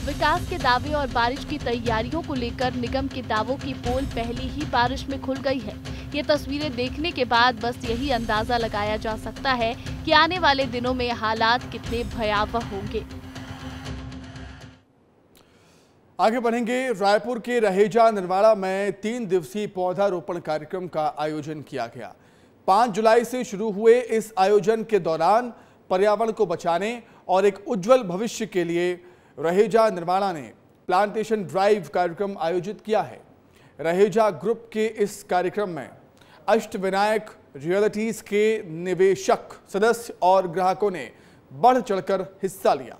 विकास के दावे और बारिश की तैयारियों को लेकर निगम के दावों की पोल पहली ही बारिश में खुल गई है। ये तस्वीरें देखने के बाद बस यही अंदाजा लगाया जा सकता है कि आने वाले दिनों में हालात कितने भयावह होंगे। आगे बढ़ेंगे, रायपुर के रहेजा निर्वाड़ा में 3 दिवसीय पौधारोपण कार्यक्रम का आयोजन किया गया। 5 जुलाई से शुरू हुए इस आयोजन के दौरान पर्यावरण को बचाने और एक उज्जवल भविष्य के लिए रहेजा निर्वाड़ा ने प्लांटेशन ड्राइव कार्यक्रम आयोजित किया है। रहेजा ग्रुप के इस कार्यक्रम में अष्टविनायक रियल्टीज के निवेशक, सदस्य और ग्राहकों ने बढ़ चढ़कर हिस्सा लिया।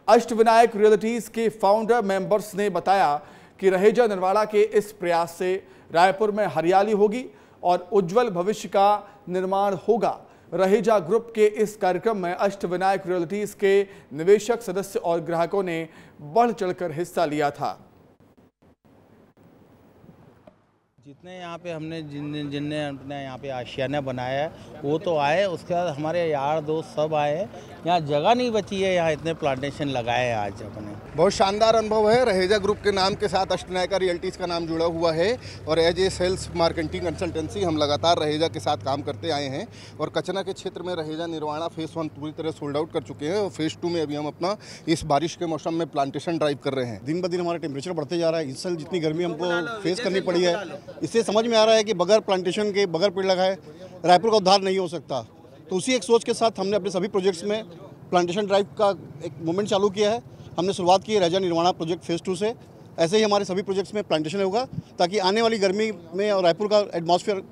अष्टविनायक रियल्टीज के फाउंडर मेंबर्स ने बताया कि रहेजा निर्वाड़ा के इस प्रयास से रायपुर में हरियाली होगी और उज्जवल भविष्य का निर्माण होगा। रहेजा ग्रुप के इस कार्यक्रम में अष्टविनायक रियल्टीज के निवेशक, सदस्य और ग्राहकों ने बढ़ चढ़कर हिस्सा लिया था। जितने यहाँ पे हमने जिनने अपने यहाँ पे आशियाना बनाया है वो तो आए, उसके बाद हमारे यार दोस्त सब आए हैं। यहाँ जगह नहीं बची है, यहाँ इतने प्लांटेशन लगाए हैं आज अपने। बहुत शानदार अनुभव है। रहेजा ग्रुप के नाम के साथ अष्टविनायक रियल्टीज का नाम जुड़ा हुआ है और as a sales marketing consultancy हम लगातार रहेजा के साथ काम करते आए हैं। और कचना के क्षेत्र में रहेजा निर्वाणा फेज़ 1 पूरी तरह सोल्ड आउट कर चुके हैं और फेज़ 2 में अभी हम अपना इस बारिश के मौसम में प्लांटेशन ड्राइव कर रहे हैं। दिन ब दिन हमारा टेम्परेचर बढ़ते जा रहा है। इस साल जितनी गर्मी हमको फेस करनी पड़ी है, इससे समझ में आ रहा है कि बगैर प्लांटेशन के, बगैर पेड़ लगाए रायपुर का उद्धार नहीं हो सकता। तो उसी एक सोच के साथ हमने अपने सभी प्रोजेक्ट्स में प्लांटेशन ड्राइव का एक मूवमेंट चालू किया है। हमने शुरुआत की है रहेजा निर्वाणा प्रोजेक्ट फेज़ 2 से। ऐसे ही हमारे सभी प्रोजेक्ट्स में प्लांटेशन होगा ताकि आने वाली गर्मी में और रायपुर का एटमॉस्फेयर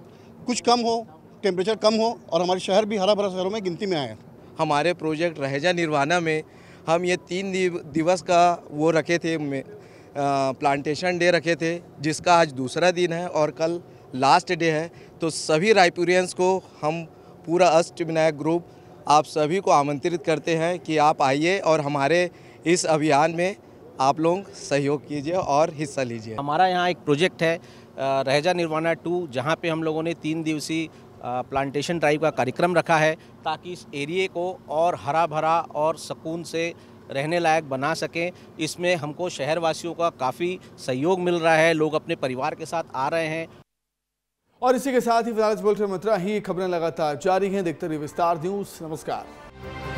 कुछ कम हो, टेम्परेचर कम हो और हमारे शहर भी हरा भरा शहरों में गिनती में आए। हमारे प्रोजेक्ट रहेजा निर्वाणा में हम ये 3 दिवस का वो रखे थे, प्लांटेशन डे रखे थे, जिसका आज दूसरा दिन है और कल लास्ट डे है। तो सभी रायपुरियंस को हम पूरा अष्टविनायक ग्रुप आप सभी को आमंत्रित करते हैं कि आप आइए और हमारे इस अभियान में आप लोग सहयोग कीजिए और हिस्सा लीजिए। हमारा यहाँ एक प्रोजेक्ट है रहेजा निर्वाणा 2, जहाँ पे हम लोगों ने 3 दिवसीय प्लांटेशन ड्राइव का कार्यक्रम रखा है ताकि इस एरिए को और हरा भरा और सुकून से रहने लायक बना सकें। इसमें हमको शहरवासियों का काफ़ी सहयोग मिल रहा है, लोग अपने परिवार के साथ आ रहे हैं। और इसी के साथ ही फिलहाल इस बुलेटिन में इतना ही। खबरें लगातार जारी हैं, देखते रहिए विस्तार न्यूज़। नमस्कार।